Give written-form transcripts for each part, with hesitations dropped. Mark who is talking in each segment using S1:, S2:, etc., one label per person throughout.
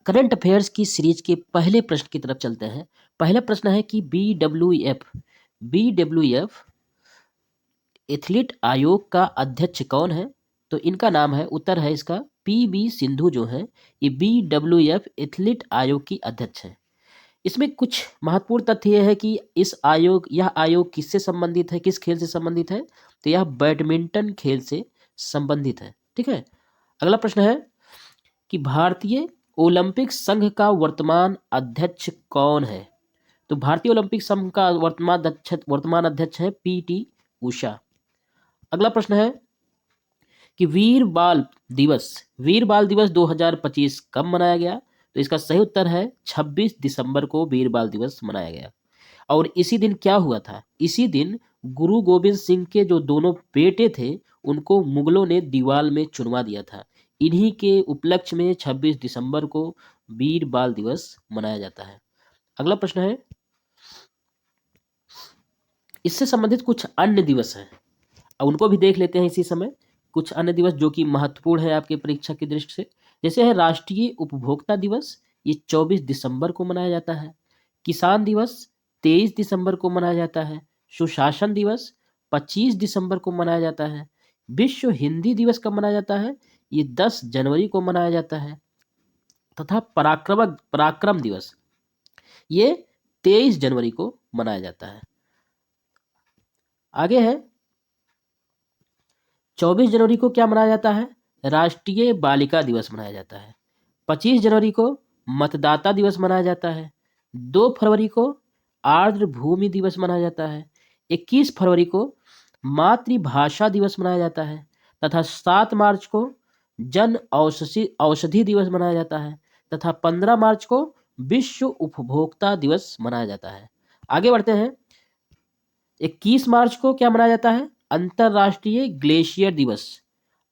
S1: Current affairs की series के पहले प्रश्न की तरफ चलते हैं। पहला प्रश्न है कि बी डब्ल्यू एफ एथलीट आयोग का अध्यक्ष कौन है? तो इनका नाम है, उत्तर है इसका पी सिंधु जो है ये बी एथलीट आयोग की अध्यक्ष है। इसमें कुछ महत्वपूर्ण तथ्य यह है कि यह आयोग किससे संबंधित है, किस खेल से संबंधित है? तो यह बैडमिंटन खेल से संबंधित है। ठीक है। अगला प्रश्न है कि भारतीय ओलंपिक संघ का वर्तमान अध्यक्ष कौन है? तो भारतीय ओलंपिक संघ का वर्तमान अध्यक्ष है पीटी उषा। अगला प्रश्न है कि वीर बाल दिवस 2025 कब मनाया गया? तो इसका सही उत्तर है 26 दिसंबर को वीर बाल दिवस मनाया गया। और इसी दिन क्या हुआ था? इसी दिन गुरु गोविंद सिंह के जो दोनों बेटे थे उनको मुगलों ने दीवाल में चुनवा दिया था। इन्हीं के उपलक्ष्य में 26 दिसंबर को वीर बाल दिवस मनाया जाता है। अगला प्रश्न है, इससे संबंधित कुछ अन्य दिवस हैं, उनको भी देख लेते हैं इसी समय। कुछ अन्य दिवस जो कि महत्वपूर्ण है आपके परीक्षा की दृष्टि से, जैसे है राष्ट्रीय उपभोक्ता दिवस, ये 24 दिसंबर को मनाया जाता है। किसान दिवस 23 दिसंबर को मनाया जाता है। सुशासन दिवस 25 दिसंबर को मनाया जाता है। विश्व हिंदी दिवस कब मनाया जाता है? ये 10 जनवरी को मनाया जाता है। तथा पराक्रम दिवस ये 23 जनवरी को मनाया जाता है। आगे है 24 जनवरी को क्या मनाया जाता है? राष्ट्रीय बालिका दिवस मनाया जाता है। 25 जनवरी को मतदाता दिवस मनाया जाता है। 2 फरवरी को आर्द्र भूमि दिवस मनाया जाता है। 21 फरवरी को मातृभाषा दिवस मनाया जाता है। तथा 7 मार्च को जन औषधि दिवस मनाया जाता है। तथा 15 मार्च को विश्व उपभोक्ता दिवस मनाया जाता है। आगे बढ़ते हैं। 21 मार्च को क्या मनाया जाता है? अंतरराष्ट्रीय ग्लेशियर दिवस,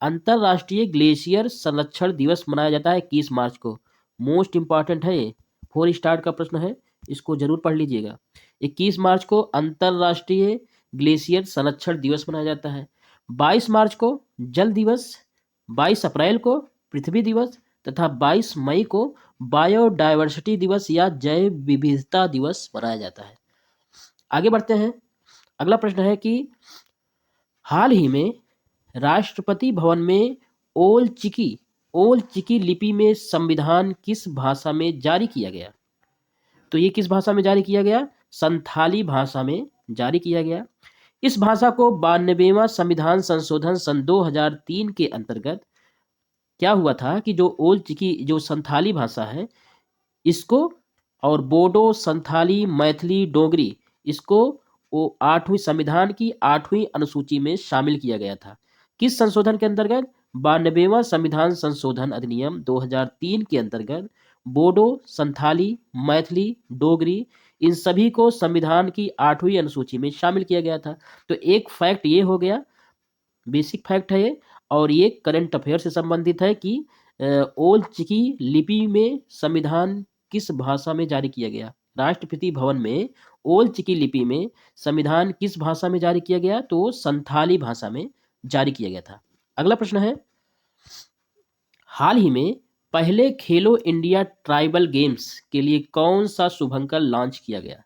S1: अंतरराष्ट्रीय ग्लेशियर संरक्षण दिवस मनाया जाता है 21 मार्च को। मोस्ट इंपॉर्टेंट है ये, 4 स्टार का प्रश्न है, इसको जरूर पढ़ लीजिएगा। 21 मार्च को अंतरराष्ट्रीय ग्लेशियर संरक्षण दिवस मनाया जाता है। 22 मार्च को जल दिवस, 22 अप्रैल को पृथ्वी दिवस तथा 22 मई को बायोडायवर्सिटी दिवस या जैव विविधता दिवस मनाया जाता है। आगे बढ़ते हैं। अगला प्रश्न है कि हाल ही में राष्ट्रपति भवन में ओल चिकी लिपि में संविधान किस भाषा में जारी किया गया? तो ये किस भाषा में जारी किया गया? संथाली भाषा में जारी किया गया। इस भाषा को 92वां संविधान संशोधन सन 2003 के अंतर्गत क्या हुआ था कि जो ओल चिकी जो संथाली भाषा है इसको और बोडो, संथाली, मैथिली, डोगरी इसको वो 8वीं संविधान की 8वीं अनुसूची में शामिल किया गया था। किस संशोधन के अंतर्गत? 92वां संविधान संशोधन अधिनियम 2003 के अंतर्गत बोडो, संथाली, मैथिली, डोगरी इन सभी को संविधान की 8वीं अनुसूची में शामिल किया गया था। तो एक फैक्ट ये हो गया, बेसिक फैक्ट है ये, और ये करंट अफेयर से संबंधित है कि ओल चिकी लिपि में संविधान किस भाषा में जारी किया गया। राष्ट्रपति भवन में ओल चिकी लिपि में संविधान किस भाषा में जारी किया गया? तो संथाली भाषा में जारी किया गया था। अगला प्रश्न है, हाल ही में पहले खेलो इंडिया ट्राइबल गेम्स के लिए कौन सा शुभंकर लॉन्च किया गया?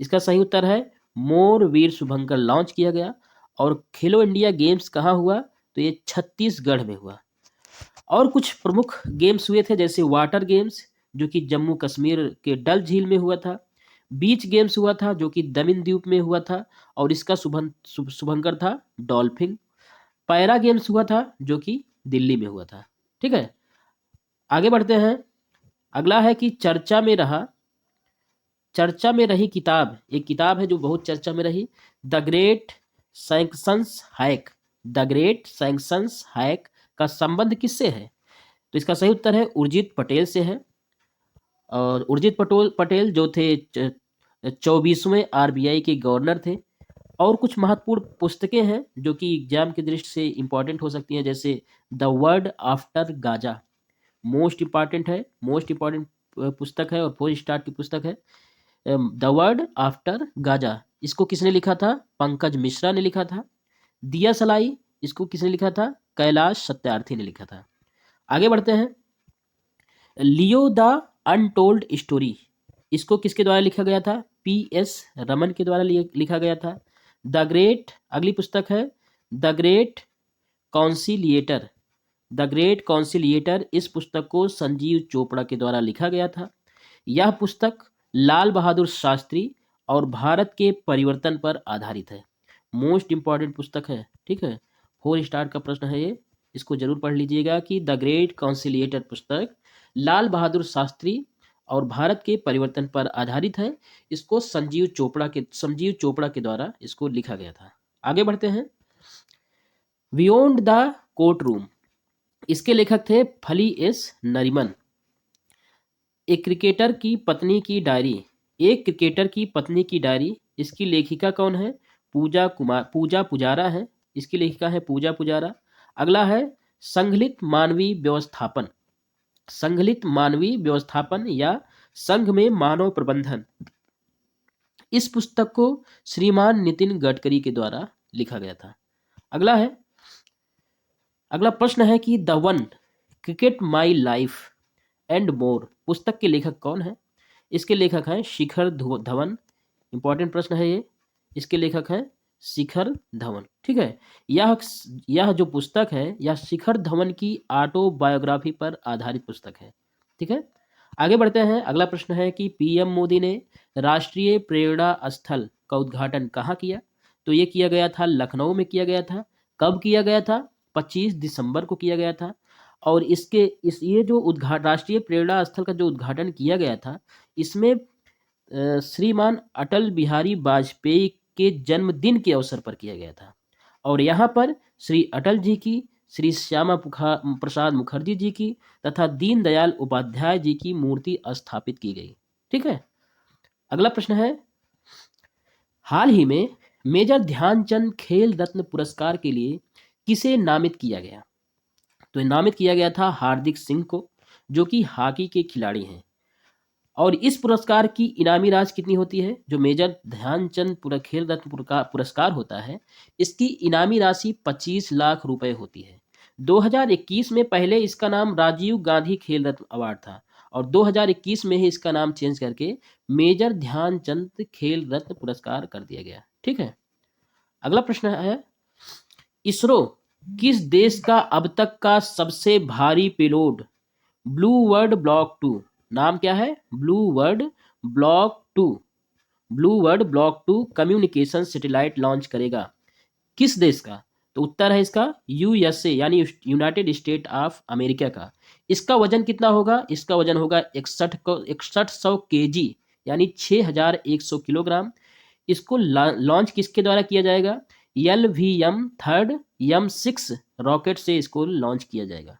S1: इसका सही उत्तर है मोर वीर शुभंकर लॉन्च किया गया। और खेलो इंडिया गेम्स कहाँ हुआ? तो ये छत्तीसगढ़ में हुआ। और कुछ प्रमुख गेम्स हुए थे, जैसे वाटर गेम्स जो कि जम्मू कश्मीर के डल झील में हुआ था। बीच गेम्स हुआ था जो कि दमिन द्वीप में हुआ था और इसका शुभंकर था डॉल्फिन। पैरा गेम्स हुआ था जो कि दिल्ली में हुआ था। ठीक है, आगे बढ़ते हैं। अगला है कि चर्चा में रही किताब, एक किताब है जो बहुत चर्चा में रही, द ग्रेट सैंक्शंस हैक का संबंध किससे है? तो इसका सही उत्तर है उर्जित पटेल से है। और उर्जित पटेल जो थे 24वें आरबीआई के गवर्नर थे। और कुछ महत्वपूर्ण पुस्तकें हैं जो कि एग्जाम की दृष्टि से इंपॉर्टेंट हो सकती हैं, जैसे the word after Gaza, most important पुस्तक है और 4 स्टार की पुस्तक है। द वर्ड आफ्टर गाजा इसको किसने लिखा था? पंकज मिश्रा ने लिखा था। दिया सलाई इसको किसने लिखा था? कैलाश सत्यार्थी ने लिखा था। आगे बढ़ते हैं। लियो द अनटोल्ड स्टोरी, इसको किसके द्वारा लिखा गया था? PS रमन के द्वारा लिखा गया था। द ग्रेट, अगली पुस्तक है the great conciliator. The great conciliator, इस पुस्तक को संजीव चोपड़ा के द्वारा लिखा गया था। यह पुस्तक लाल बहादुर शास्त्री और भारत के परिवर्तन पर आधारित है। मोस्ट इंपॉर्टेंट पुस्तक है, ठीक है, 4 स्टार का प्रश्न है ये, इसको जरूर पढ़ लीजिएगा कि द ग्रेट कॉन्सिलिएटर पुस्तक लाल बहादुर शास्त्री और भारत के परिवर्तन पर आधारित है। इसको संजीव चोपड़ा के द्वारा इसको लिखा गया था। आगे बढ़ते हैं। बियॉन्ड द कोर्ट रूम, इसके लेखक थे फली एस नरीमन। एक क्रिकेटर की पत्नी की डायरी, इसकी लेखिका कौन है? पूजा पुजारा है, इसकी लेखिका है पूजा पुजारा। अगला है संगलित मानवीय व्यवस्थापन या संघ में मानव प्रबंधन, इस पुस्तक को श्रीमान नितिन गडकरी के द्वारा लिखा गया था। अगला प्रश्न है कि the one cricket my life and more पुस्तक के लेखक कौन है? इसके लेखक हैं शिखर धवन। इंपॉर्टेंट प्रश्न है ये, इसके लेखक हैं शिखर धवन, ठीक है। यह जो पुस्तक है यह शिखर धवन की ऑटोबायोग्राफी पर आधारित पुस्तक है, ठीक है। आगे बढ़ते हैं। अगला प्रश्न है कि PM मोदी ने राष्ट्रीय प्रेरणा स्थल का उद्घाटन कहाँ किया? तो ये किया गया था लखनऊ में किया गया था। कब किया गया था? 25 दिसंबर को किया गया था। और ये जो राष्ट्रीय प्रेरणा स्थल का जो उद्घाटन किया गया था, इसमें श्रीमान अटल बिहारी वाजपेयी के जन्मदिन के अवसर पर किया गया था। और यहाँ पर श्री अटल जी की, श्री श्यामा प्रसाद मुखर्जी जी की तथा दीनदयाल उपाध्याय जी की मूर्ति स्थापित की गई, ठीक है। अगला प्रश्न है, हाल ही में मेजर ध्यानचंद खेल रत्न पुरस्कार के लिए किसे नामित किया गया? तो नामित किया गया था हार्दिक सिंह को, जो कि हॉकी के खिलाड़ी हैं। और इस पुरस्कार की इनामी राशि कितनी होती है? जो मेजर ध्यानचंद खेल रत्न पुरस्कार होता है, इसकी इनामी राशि 25 लाख रुपए होती है। 2021 में पहले इसका नाम राजीव गांधी खेल रत्न अवार्ड था और 2021 में ही इसका नाम चेंज करके मेजर ध्यानचंद खेल रत्न पुरस्कार कर दिया गया, ठीक है। अगला प्रश्न है, इसरो किस देश का अब तक का सबसे भारी पेलोड ब्लू वर्ल्ड ब्लॉक 2, नाम क्या है? Blue world block 2 communication satellite launch करेगा? किस देश का? तो उत्तर है इसका USA यानी यूनाइटेड स्टेट ऑफ अमेरिका का। इसका वजन कितना होगा? इसका वजन होगा 6100 kg यानी 6100 किलोग्राम। इसको लॉन्च किसके द्वारा किया जाएगा? LVM 3rd M6 रॉकेट से इसको लॉन्च किया जाएगा।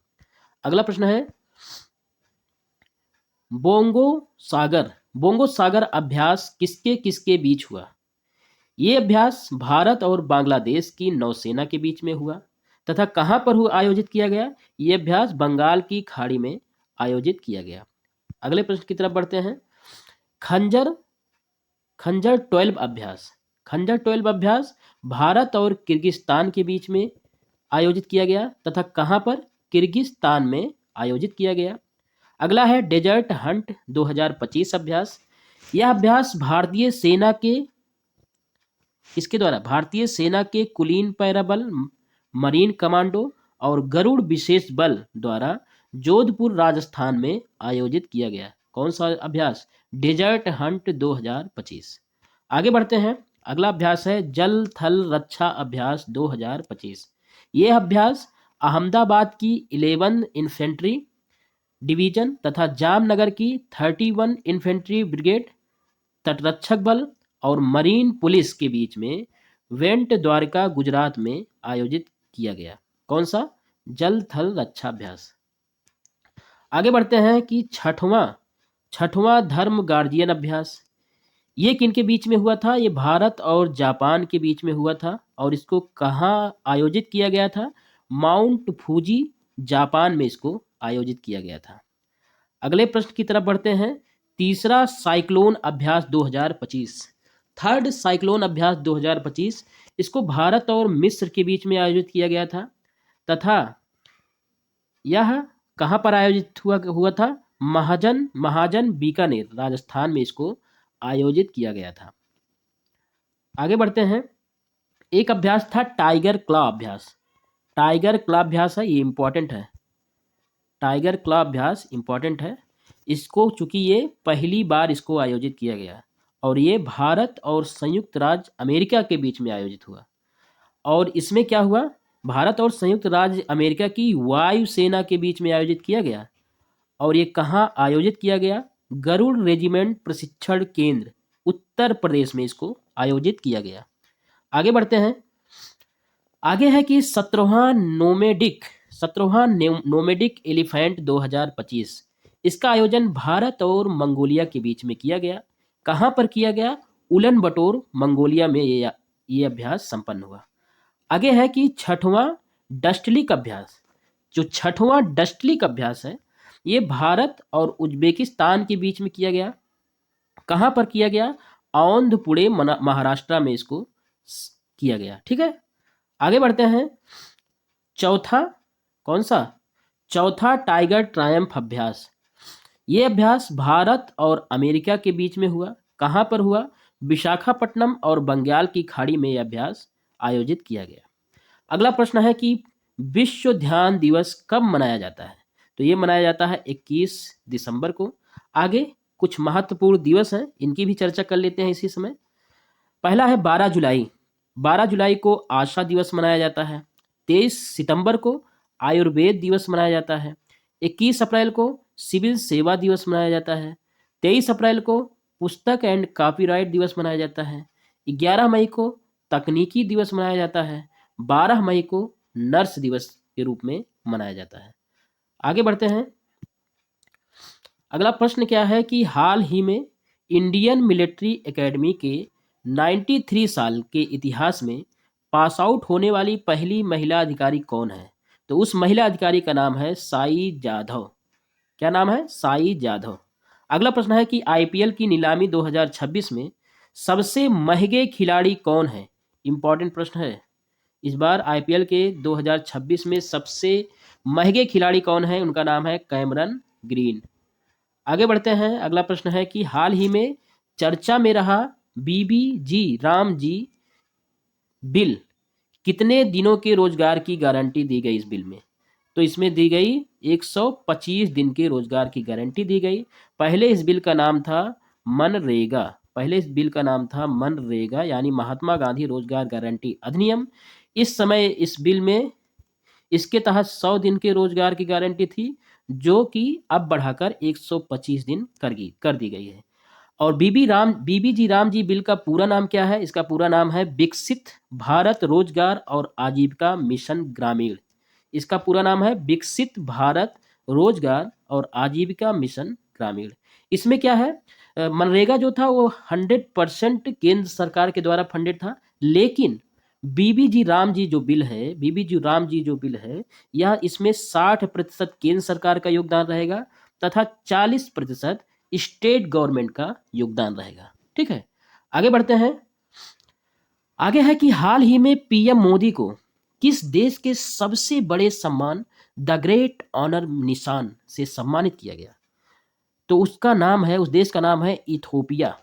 S1: अगला प्रश्न है, बोंगो सागर अभ्यास किसके किसके बीच हुआ? ये अभ्यास भारत और बांग्लादेश की नौसेना के बीच में हुआ तथा कहां पर आयोजित किया गया? ये अभ्यास बंगाल की खाड़ी में आयोजित किया गया। अगले प्रश्न की तरफ बढ़ते हैं। खंजर 12 अभ्यास भारत और किर्गिस्तान के बीच में आयोजित किया गया तथा कहां पर? किर्गिस्तान में आयोजित किया गया। अगला है डेजर्ट हंट 2025 अभ्यास। यह अभ्यास भारतीय सेना के कुलीन पैराबल, मरीन कमांडो और गरुड़ विशेष बल द्वारा जोधपुर राजस्थान में आयोजित किया गया। कौन सा अभ्यास? Desert hunt 2025। आगे बढ़ते हैं। अगला अभ्यास है जल थल रक्षा अभ्यास 2025। यह अभ्यास अहमदाबाद की 11 इन्फेंट्री डिवीजन तथा जामनगर की 31 इन्फेंट्री ब्रिगेड, तटरक्षक बल और मरीन पुलिस के बीच में वेंट द्वारका गुजरात में आयोजित किया गया। कौन सा? जल थल रक्षा अभ्यास। आगे बढ़ते हैं कि छठवां धर्म गार्जियन अभ्यास। ये किनके बीच में हुआ था? ये भारत और जापान के बीच में हुआ था। और इसको कहाँ आयोजित किया गया था? माउंट फूजी, जापान में इसको आयोजित किया गया था। अगले प्रश्न की तरफ बढ़ते हैं। तीसरा साइक्लोन अभ्यास 2025, थर्ड साइक्लोन अभ्यास 2025, इसको भारत और मिस्र के बीच में आयोजित किया गया था तथा यह कहाँ पर आयोजित हुआ था? महाजन महाजन बीकानेर राजस्थान में इसको आयोजित किया गया था। आगे बढ़ते हैं। एक अभ्यास था टाइगर क्लॉ अभ्यास। टाइगर क्लॉ अभ्यास है, ये इंपॉर्टेंट है। टाइगर क्लॉ अभ्यास इंपॉर्टेंट है। इसको चूंकि ये पहली बार इसको आयोजित किया गया और ये भारत और संयुक्त राज्य अमेरिका के बीच में आयोजित हुआ। और इसमें क्या हुआ, भारत और संयुक्त राज्य अमेरिका की वायुसेना के बीच में आयोजित किया गया। और ये कहाँ आयोजित किया गया, गरुड़ रेजिमेंट प्रशिक्षण केंद्र उत्तर प्रदेश में इसको आयोजित किया गया। आगे बढ़ते हैं। आगे है कि 17वां नोमेडिक एलिफेंट 2025, इसका आयोजन भारत और मंगोलिया के बीच में किया गया। कहाँ पर किया गया, उलन बटोर मंगोलिया में ये अभ्यास संपन्न हुआ। आगे है कि 6वां डस्टलिक अभ्यास। जो 6वां डस्टलिक अभ्यास है ये भारत और उज्बेकिस्तान के बीच में किया गया। कहाँ पर किया गया, औंधपुणे महाराष्ट्र में इसको किया गया। ठीक है, आगे बढ़ते हैं। चौथा कौन सा, चौथा टाइगर ट्रायम्फ अभ्यास। ये अभ्यास भारत और अमेरिका के बीच में हुआ। कहाँ पर हुआ, विशाखापट्टनम और बंगाल की खाड़ी में यह अभ्यास आयोजित किया गया। अगला प्रश्न है कि विश्व ध्यान दिवस कब मनाया जाता है, तो ये मनाया जाता है 21 दिसंबर को। आगे कुछ महत्वपूर्ण दिवस हैं, इनकी भी चर्चा कर लेते हैं इसी समय। पहला है 12 जुलाई। 12 जुलाई को आशा दिवस मनाया जाता है। 23 सितंबर को आयुर्वेद दिवस मनाया जाता है। 21 अप्रैल को सिविल सेवा दिवस मनाया जाता है। 23 अप्रैल को पुस्तक एंड कॉपीराइट दिवस मनाया जाता है। 11 मई को तकनीकी दिवस मनाया जाता है। 12 मई को नर्स दिवस के रूप में मनाया जाता है। आगे बढ़ते हैं। अगला प्रश्न क्या है कि हाल ही में इंडियन मिलिट्री एकेडमी के 93 साल के इतिहास में पास आउट होने वाली पहली महिला अधिकारी कौन है, तो उस महिला अधिकारी का नाम है साई जाधव। क्या नाम है, साई जाधव। अगला प्रश्न है कि आईपीएल की नीलामी 2026 में सबसे महंगे खिलाड़ी कौन है। इंपॉर्टेंट प्रश्न है, इस बार आईपीएल के 2026 में सबसे महंगे खिलाड़ी कौन है, उनका नाम है कैमरन ग्रीन। आगे बढ़ते हैं। अगला प्रश्न है कि हाल ही में चर्चा में रहा बीबीजी राम जी बिल कितने दिनों के रोजगार की गारंटी दी गई इस बिल में, तो इसमें दी गई 125 दिन के रोजगार की गारंटी दी गई। पहले इस बिल का नाम था मनरेगा। पहले इस बिल का नाम था मनरेगा यानी महात्मा गांधी रोजगार गारंटी अधिनियम। इस समय इस बिल में इसके तहत 100 दिन के रोजगार की गारंटी थी, जो कि अब बढ़ाकर 125 दिन कर दी गई है। और बीबीजी राम जी बिल का पूरा नाम क्या है, इसका पूरा नाम है विकसित भारत रोजगार और आजीविका मिशन ग्रामीण। इसका पूरा नाम है विकसित भारत रोजगार और आजीविका मिशन ग्रामीण। इसमें क्या है, मनरेगा जो था वो 100% केंद्र सरकार के द्वारा फंडेड था, लेकिन बीबीजी राम जी जो बिल है यह इसमें 60% केंद्र सरकार का योगदान रहेगा तथा 40% स्टेट गवर्नमेंट का योगदान रहेगा। ठीक है, आगे बढ़ते हैं। आगे है कि हाल ही में पीएम मोदी को किस देश के सबसे बड़े सम्मान द ग्रेट ऑनर निशान से सम्मानित किया गया, तो उस देश का नाम है इथोपिया।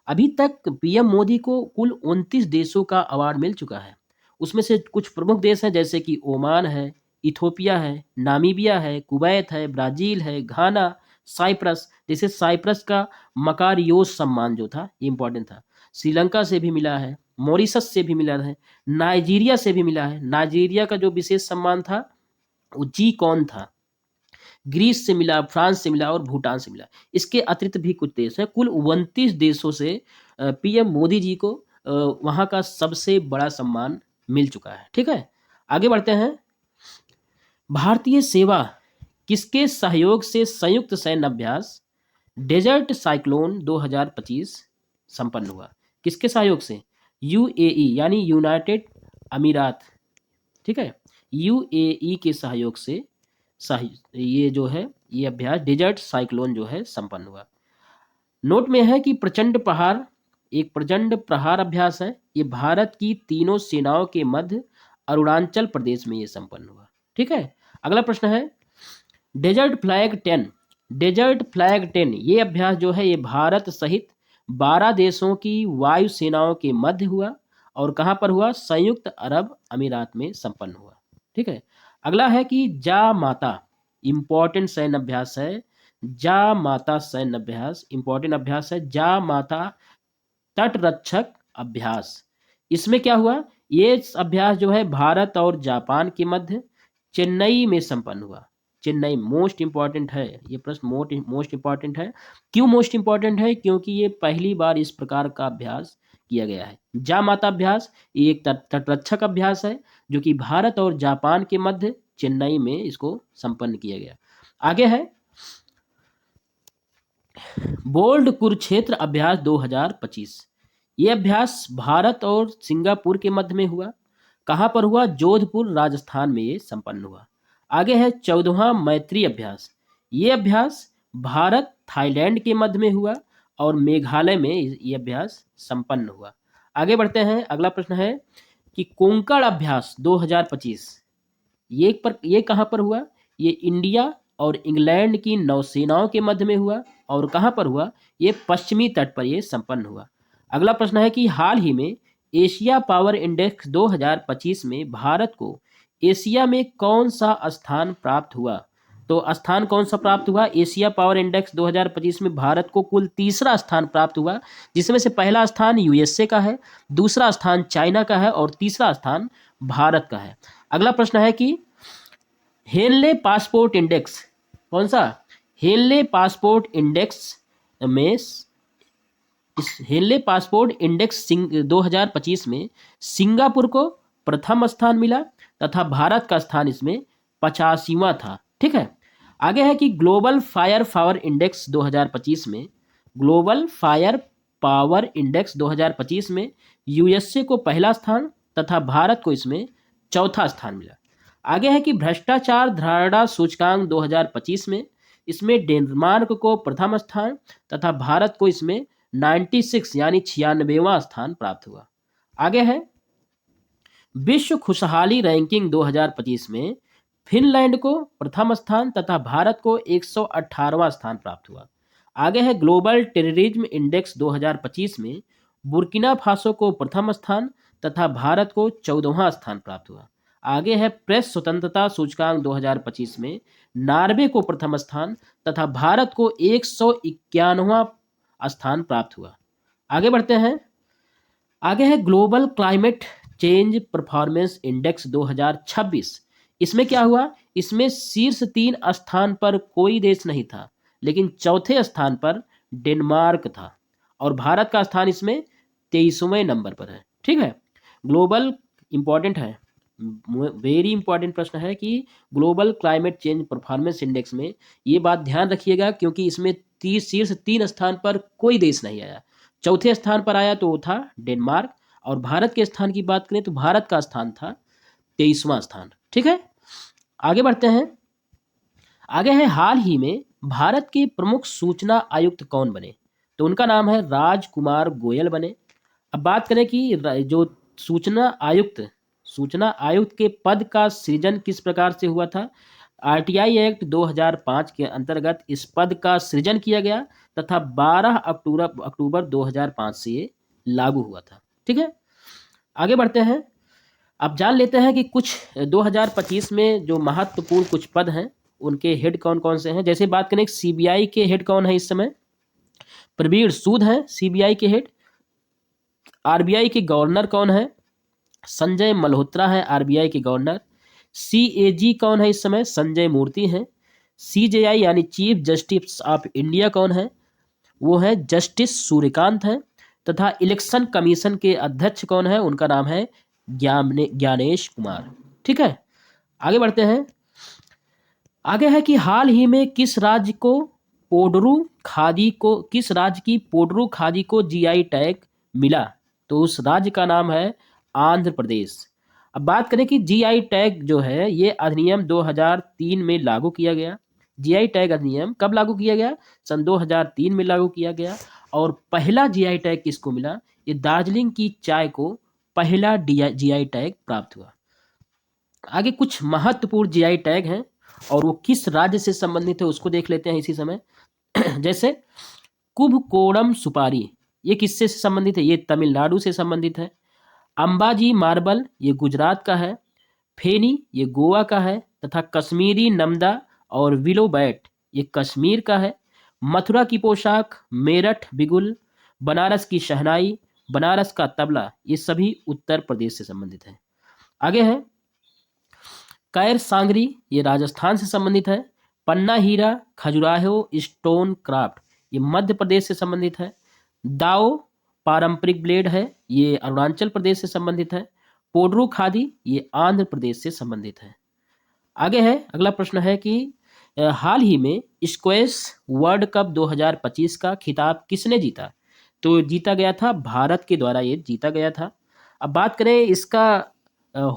S1: अभी तक पीएम मोदी को कुल 29 देशों का अवार्ड मिल चुका है। उसमें से कुछ प्रमुख देश हैं जैसे कि ओमान है, इथोपिया है, नामीबिया है, कुवैत है, ब्राजील है, घाना, साइप्रस। जैसे साइप्रस का मकारियोस सम्मान जो था ये इंपॉर्टेंट था। श्रीलंका से भी मिला है, मॉरिशस से भी मिला है, नाइजीरिया से भी मिला है। नाइजीरिया का जो विशेष सम्मान था वो जी कौन था। ग्रीस से मिला, फ्रांस से मिला और भूटान से मिला। इसके अतिरिक्त भी कुछ देश हैं। कुल 29 देशों से पीएम मोदी जी को वहाँ का सबसे बड़ा सम्मान मिल चुका है। ठीक है, आगे बढ़ते हैं। भारतीय सेवा किसके सहयोग से संयुक्त सैन्य अभ्यास डेजर्ट साइक्लोन 2025 संपन्न हुआ, किसके सहयोग से, यूएई यानी यूनाइटेड अमीरात। ठीक है, यूएई के सहयोग से ये जो है ये अभ्यास डेजर्ट साइक्लोन जो है संपन्न हुआ। नोट में है कि प्रचंड प्रहार अभ्यास है। ये भारत की तीनों सेनाओं के मध्य अरुणाचल प्रदेश में ये संपन्न हुआ। ठीक है, अगला प्रश्न है डेजर्ट फ्लैग 10 डेजर्ट फ्लैग 10 ये अभ्यास जो है ये भारत सहित 12 देशों की वायु सेनाओं के मध्य हुआ और कहाँ पर हुआ? संयुक्त अरब अमीरात में संपन्न हुआ। ठीक है। अगला है कि जा माता, इंपॉर्टेंट सैन्य अभ्यास है। जा माता सैन्य अभ्यास इंपॉर्टेंट अभ्यास है। जा माता तटरक्षक अभ्यास, इसमें क्या हुआ? ये अभ्यास जो है भारत और जापान के मध्य चेन्नई में संपन्न हुआ। चेन्नई मोस्ट इंपॉर्टेंट है ये प्रश्न, मोस्ट इंपॉर्टेंट है। क्यों मोस्ट इंपॉर्टेंट है? क्योंकि ये पहली बार इस प्रकार का अभ्यास किया गया है। जा माता अभ्यास ये एक तटरक्षक अभ्यास है जो कि भारत और जापान के मध्य चेन्नई में इसको संपन्न किया गया। आगे है बोल्ड कुरुक्षेत्र अभ्यास 2025। ये अभ्यास भारत और सिंगापुर के मध्य में हुआ। कहाँ पर हुआ? जोधपुर राजस्थान में ये संपन्न हुआ। आगे है 14वां मैत्री अभ्यास। ये अभ्यास भारत थाईलैंड के मध्य में हुआ और मेघालय में ये अभ्यास संपन्न हुआ। आगे बढ़ते हैं। अगला प्रश्न है कि कोंकण अभ्यास 2025 ये कहाँ पर हुआ? ये इंडिया और इंग्लैंड की नौसेनाओं के मध्य में हुआ और कहाँ पर हुआ? ये पश्चिमी तट पर ये संपन्न हुआ। अगला प्रश्न है कि हाल ही में एशिया पावर इंडेक्स 2025 में भारत को एशिया में कौन सा स्थान प्राप्त हुआ? तो स्थान कौन सा प्राप्त हुआ? एशिया पावर इंडेक्स 2025 में भारत को कुल तीसरा स्थान प्राप्त हुआ, जिसमें से पहला स्थान यूएसए का है, दूसरा स्थान चाइना का है और तीसरा स्थान भारत का है। अगला प्रश्न है कि हेनले पासपोर्ट इंडेक्स कौन सा? हेनले पासपोर्ट इंडेक्स में इस हेनले पासपोर्ट इंडेक्स 2025 में सिंगापुर को प्रथम स्थान मिला तथा भारत का स्थान इसमें 85वां था। ठीक है। आगे है कि ग्लोबल फायर पावर इंडेक्स 2025 में ग्लोबल फायर पावर इंडेक्स 2025 में यूएसए को पहला स्थान तथा भारत को इसमें चौथा स्थान मिला। आगे है कि भ्रष्टाचार धारणा सूचकांक 2025 में इसमें डेनमार्क को प्रथम स्थान तथा भारत को इसमें 96 यानी 96वां स्थान प्राप्त हुआ। आगे है विश्व खुशहाली रैंकिंग 2025 में फिनलैंड को प्रथम स्थान तथा भारत को 118वां स्थान प्राप्त हुआ। आगे है ग्लोबल टेररिज्म इंडेक्स 2025 में बुर्किना फासो को प्रथम स्थान तथा भारत को 14वां स्थान प्राप्त हुआ। आगे है प्रेस स्वतंत्रता सूचकांक 2025 में नॉर्वे को प्रथम स्थान तथा भारत को 191वां स्थान प्राप्त हुआ। आगे बढ़ते हैं। आगे है global climate change performance index 2026। इसमें क्या हुआ? इसमें शीर्ष 3 स्थान पर कोई देश नहीं था, लेकिन चौथे स्थान पर डेनमार्क था और भारत का स्थान इसमें 23वें नंबर पर है। ठीक है। ग्लोबल इंपॉर्टेंट है, वेरी इंपॉर्टेंट प्रश्न है कि global climate change performance index में ये बात ध्यान रखिएगा, क्योंकि इसमें शीर्ष 3 स्थान पर कोई देश नहीं आया। चौथे स्थान पर आया तो वो था डेनमार्क और भारत के स्थान की बात करें तो भारत का स्थान था 23वां स्थान। ठीक है। आगे बढ़ते हैं। आगे है हाल ही में भारत के प्रमुख सूचना आयुक्त कौन बने? तो उनका नाम है राजकुमार गोयल बने। अब बात करें कि जो सूचना आयुक्त के पद का सृजन किस प्रकार से हुआ था? आरटीआई एक्ट 2005 के अंतर्गत इस पद का सृजन किया गया तथा 12 अक्टूबर 2005 से ये लागू हुआ था। ठीक है। आगे बढ़ते हैं। अब जान लेते हैं कि कुछ 2025 में जो महत्वपूर्ण कुछ पद हैं उनके हेड कौन कौन से हैं। जैसे बात करें सीबीआई के हेड कौन है इस समय? प्रवीण सूद हैं सीबीआई के हेड। आरबीआई के गवर्नर कौन है? संजय मल्होत्रा है आरबीआई के गवर्नर। सीएजी कौन है इस समय? संजय मूर्ति हैं। सीजेआई यानी चीफ जस्टिस ऑफ इंडिया कौन है? वो है जस्टिस सूर्यकांत हैं। तथा इलेक्शन कमीशन के अध्यक्ष कौन है? उनका नाम है ज्ञानेश कुमार। ठीक है। आगे बढ़ते हैं। आगे है कि हाल ही में किस राज्य की पोडरू खादी को जीआई टैग मिला? तो उस राज्य का नाम है आंध्र प्रदेश। अब बात करें कि जीआई टैग जो है ये अधिनियम 2003 में लागू किया गया। जीआई टैग अधिनियम कब लागू किया गया? सन 2003 में लागू किया गया। और पहला जीआई टैग किसको मिला? ये दार्जिलिंग की चाय को पहला जीआई टैग प्राप्त हुआ। आगे कुछ महत्वपूर्ण जीआई टैग हैं और वो किस राज्य से संबंधित है उसको देख लेते हैं इसी समय। जैसे कुभकोणम सुपारी, ये किससे संबंधित है? ये तमिलनाडु से संबंधित है। अंबाजी मार्बल, ये गुजरात का है। फेनी, ये गोवा का है। तथा कश्मीरी नमदा और विलो बैट, ये कश्मीर का है। मथुरा की पोशाक, मेरठ बिगुल, बनारस की शहनाई, बनारस का तबला, ये सभी उत्तर प्रदेश से संबंधित है। आगे है कैर सांगरी, ये राजस्थान से संबंधित है। पन्ना हीरा, खजुराहो स्टोन क्राफ्ट, ये मध्य प्रदेश से संबंधित है। दाओ पारंपरिक ब्लेड है, ये अरुणाचल प्रदेश से संबंधित है। पोड्रू खादी, ये आंध्र प्रदेश से संबंधित है। आगे है, अगला प्रश्न है कि हाल ही में स्क्वैश वर्ल्ड कप 2025 का खिताब किसने जीता? तो जीता गया था भारत के द्वारा, ये जीता गया था। अब बात करें इसका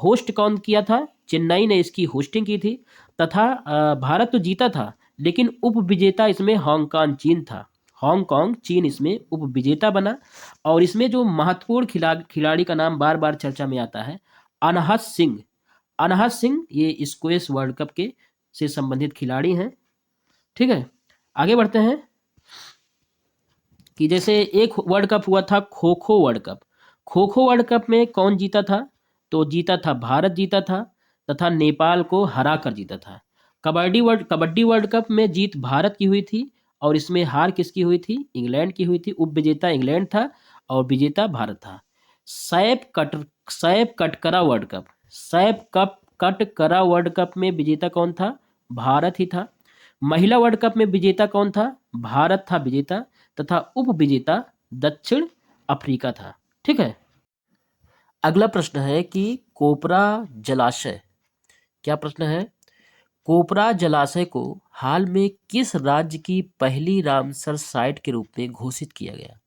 S1: होस्ट कौन किया था? चेन्नई ने इसकी होस्टिंग की थी। तथा भारत तो जीता था, लेकिन उप विजेता इसमें हांगकांग चीन था। हांगकांग चीन इसमें उप विजेता बना। और इसमें जो महत्वपूर्ण खिलाड़ी का नाम बार बार चर्चा में आता है, अनहत सिंह। अनहत सिंह ये स्क्वैश वर्ल्ड कप के से संबंधित खिलाड़ी हैं। ठीक है, आगे बढ़ते हैं कि जैसे एक वर्ल्ड कप हुआ था kho kho world cup. Kho kho world cup में कौन जीता था? तो जीता था भारत जीता था, तथा नेपाल को हरा कर जीता था। कबड्डी वर्ल्ड कप में जीत भारत की हुई थी, और इसमें हार किसकी हुई थी? इंग्लैंड की हुई थी। उप विजेता इंग्लैंड था और विजेता भारत था। सैप कटकरा वर्ल्ड कप, कटकरा वर्ल्ड कप में विजेता कौन था? भारत ही था। महिला वर्ल्ड कप में विजेता कौन था? भारत था विजेता, तथा उप विजेता दक्षिण अफ्रीका था। ठीक है, अगला प्रश्न है कि कोपरा जलाशय, क्या प्रश्न है? कोपरा जलाशय को हाल में किस राज्य की पहली रामसर साइट के रूप में घोषित किया गया?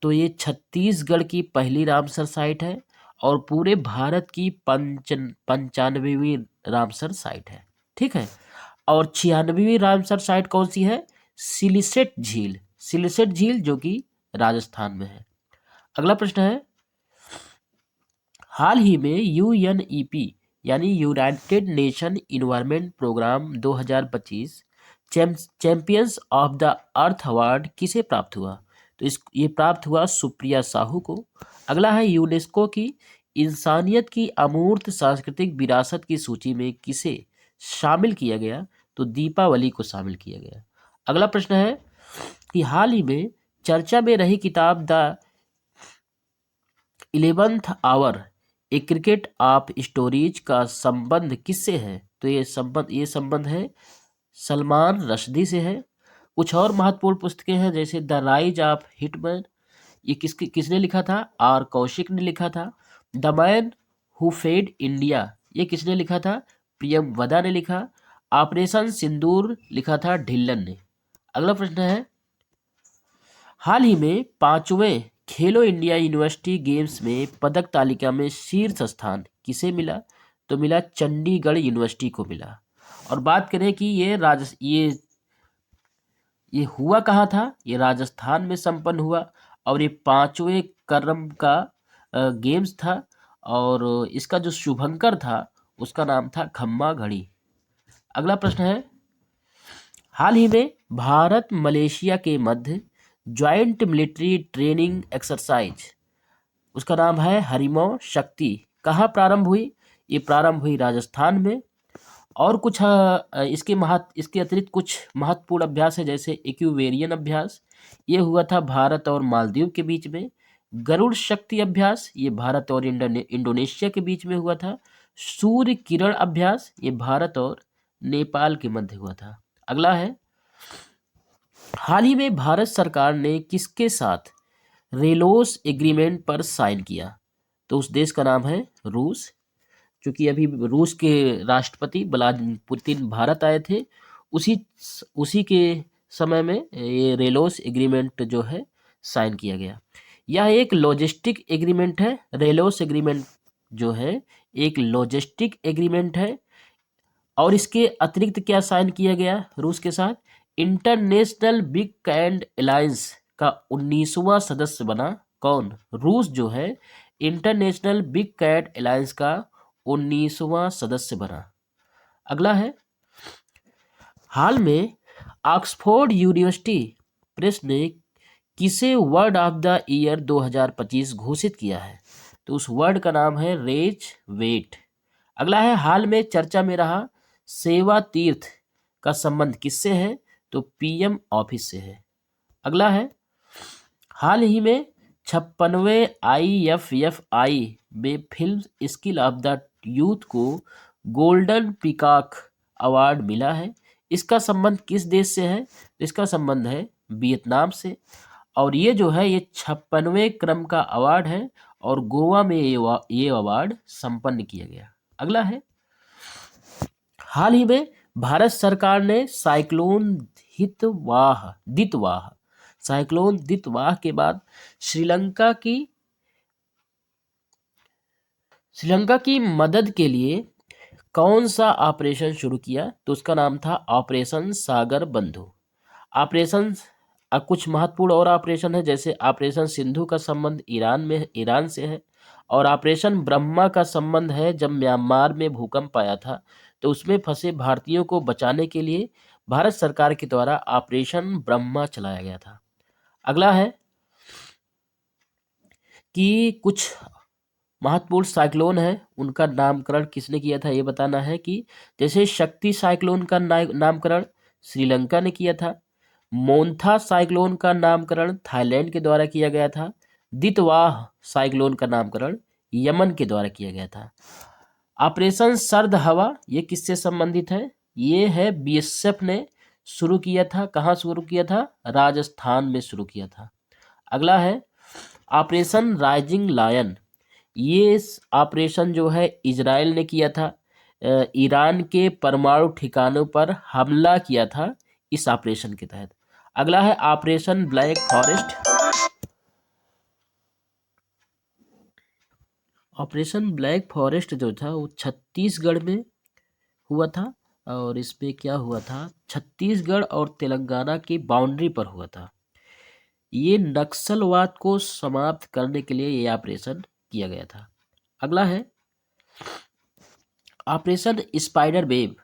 S1: तो ये छत्तीसगढ़ की पहली रामसर साइट है, और पूरे भारत की 95वीं रामसर साइट है। ठीक है, और 96वीं रामसर साइट कौन सी है? सिलिसेट झील जो कि राजस्थान में है। अगला प्रश्न है, हाल ही में यूएनईपी यानी United Nation environment program 2025 champions of the earth award किसे प्राप्त हुआ? तो ये प्राप्त हुआ सुप्रिया साहू को। अगला है, यूनेस्को की इंसानियत की अमूर्त सांस्कृतिक विरासत की सूची में किसे शामिल किया गया? तो दीपावली को शामिल किया गया। अगला प्रश्न है कि हाल ही में चर्चा में रही किताब the 11th hour a cricket of stories का संबंध किससे है? तो ये संबंध है सलमान रश्दी से है। कुछ और महत्वपूर्ण पुस्तकें हैं, जैसे द राइज ऑफ हिटमैन, ये किसने लिखा था? आर कौशिक ने लिखा था। The man who fed India, ये किसने लिखा था? प्रियम वदा ने लिखा। ऑपरेशन सिंदूर लिखा था ढिल्लन ने। अगला प्रश्न है, हाल ही में 5वें खेलो इंडिया यूनिवर्सिटी गेम्स में पदक तालिका में शीर्ष स्थान किसे मिला? तो मिला चंडीगढ़ यूनिवर्सिटी को मिला। और बात करें कि ये हुआ कहाँ था? ये राजस्थान में संपन्न हुआ, और ये 5वें क्रम का गेम्स था, और इसका जो शुभंकर था उसका नाम था खम्मा घड़ी। अगला प्रश्न है, हाल ही में भारत मलेशिया के मध्य ज्वाइंट मिलिट्री ट्रेनिंग एक्सरसाइज, उसका नाम है हरिमो शक्ति, कहाँ प्रारंभ हुई? ये प्रारंभ हुई राजस्थान में। और कुछ इसके अतिरिक्त कुछ महत्वपूर्ण अभ्यास है, जैसे इक्विवेरियन अभ्यास, ये हुआ था भारत और मालदीव के बीच में। गरुड़ शक्ति अभ्यास, ये भारत और इंडोनेशिया के बीच में हुआ था। सूर्य किरण अभ्यास, ये भारत और नेपाल के मध्य हुआ था। अगला है, हाल ही में भारत सरकार ने किसके साथ रेलोस एग्रीमेंट पर साइन किया? तो उस देश का नाम है रूस। क्योंकि अभी रूस के राष्ट्रपति व्लादिमीर पुतिन भारत आए थे, उसी के समय में ये रेलोस एग्रीमेंट जो है साइन किया गया। यह एक लॉजिस्टिक एग्रीमेंट है। रेलोस एग्रीमेंट जो है एक लॉजिस्टिक एग्रीमेंट है। और इसके अतिरिक्त क्या साइन किया गया रूस के साथ? इंटरनेशनल बिग कैट अलायंस का 19वां सदस्य बना कौन? रूस जो है इंटरनेशनल बिग कैट अलायंस का 19वां सदस्य बना। अगला है, हाल में ऑक्सफोर्ड यूनिवर्सिटी प्रेस ने किसे वर्ड ऑफ द ईयर 2025 घोषित किया है? तो उस वर्ड का नाम है रेज वेट। अगला है, हाल में चर्चा में रहा सेवा तीर्थ का संबंध किससे है? तो पीएम ऑफिस से है। अगला है, हाल ही में 56वें IFFI में film skill of the youth को गोल्डन पीकॉक अवार्ड मिला है। इसका संबंध किस देश से है? इसका संबंध है वियतनाम से। और ये जो है ये 56वें क्रम का अवार्ड है और गोवा में ये अवार्ड संपन्न किया गया। अगला है, हाल ही में भारत सरकार ने साइक्लोन दितवाह के बाद श्रीलंका की मदद के लिए कौन सा ऑपरेशन शुरू किया? तो उसका नाम था ऑपरेशन सागर बंधु। ऑपरेशन कुछ महत्वपूर्ण और ऑपरेशन है, जैसे ऑपरेशन सिंधु का संबंध ईरान से है, और ऑपरेशन ब्रह्मा का संबंध है जब म्यांमार में भूकंप आया था तो उसमें फंसे भारतीयों को बचाने के लिए भारत सरकार के द्वारा ऑपरेशन ब्रह्मा चलाया गया था। अगला है कि कुछ महत्वपूर्ण साइक्लोन है उनका नामकरण किसने किया था, ये बताना है। कि जैसे शक्ति साइक्लोन का नामकरण श्रीलंका ने किया था। मोन्था साइक्लोन का नामकरण थाईलैंड के द्वारा किया गया था। दितवाह साइक्लोन का नामकरण यमन के द्वारा किया गया था। ऑपरेशन सर्द हवा ये किससे संबंधित है? ये है BSF ने शुरू किया था। कहाँ शुरू किया था? राजस्थान में शुरू किया था। अगला है ऑपरेशन राइजिंग लायन। ये ऑपरेशन जो है इजराइल ने किया था। ईरान के परमाणु ठिकानों पर हमला किया था इस ऑपरेशन के तहत। अगला है operation black forest. Operation black forest जो था वो छत्तीसगढ़ में हुआ था। और इसमें क्या हुआ था? छत्तीसगढ़ और तेलंगाना की बाउंड्री पर हुआ था। ये नक्सलवाद को समाप्त करने के लिए ये ऑपरेशन किया गया था। अगला है ऑपरेशन स्पाइडर वेब।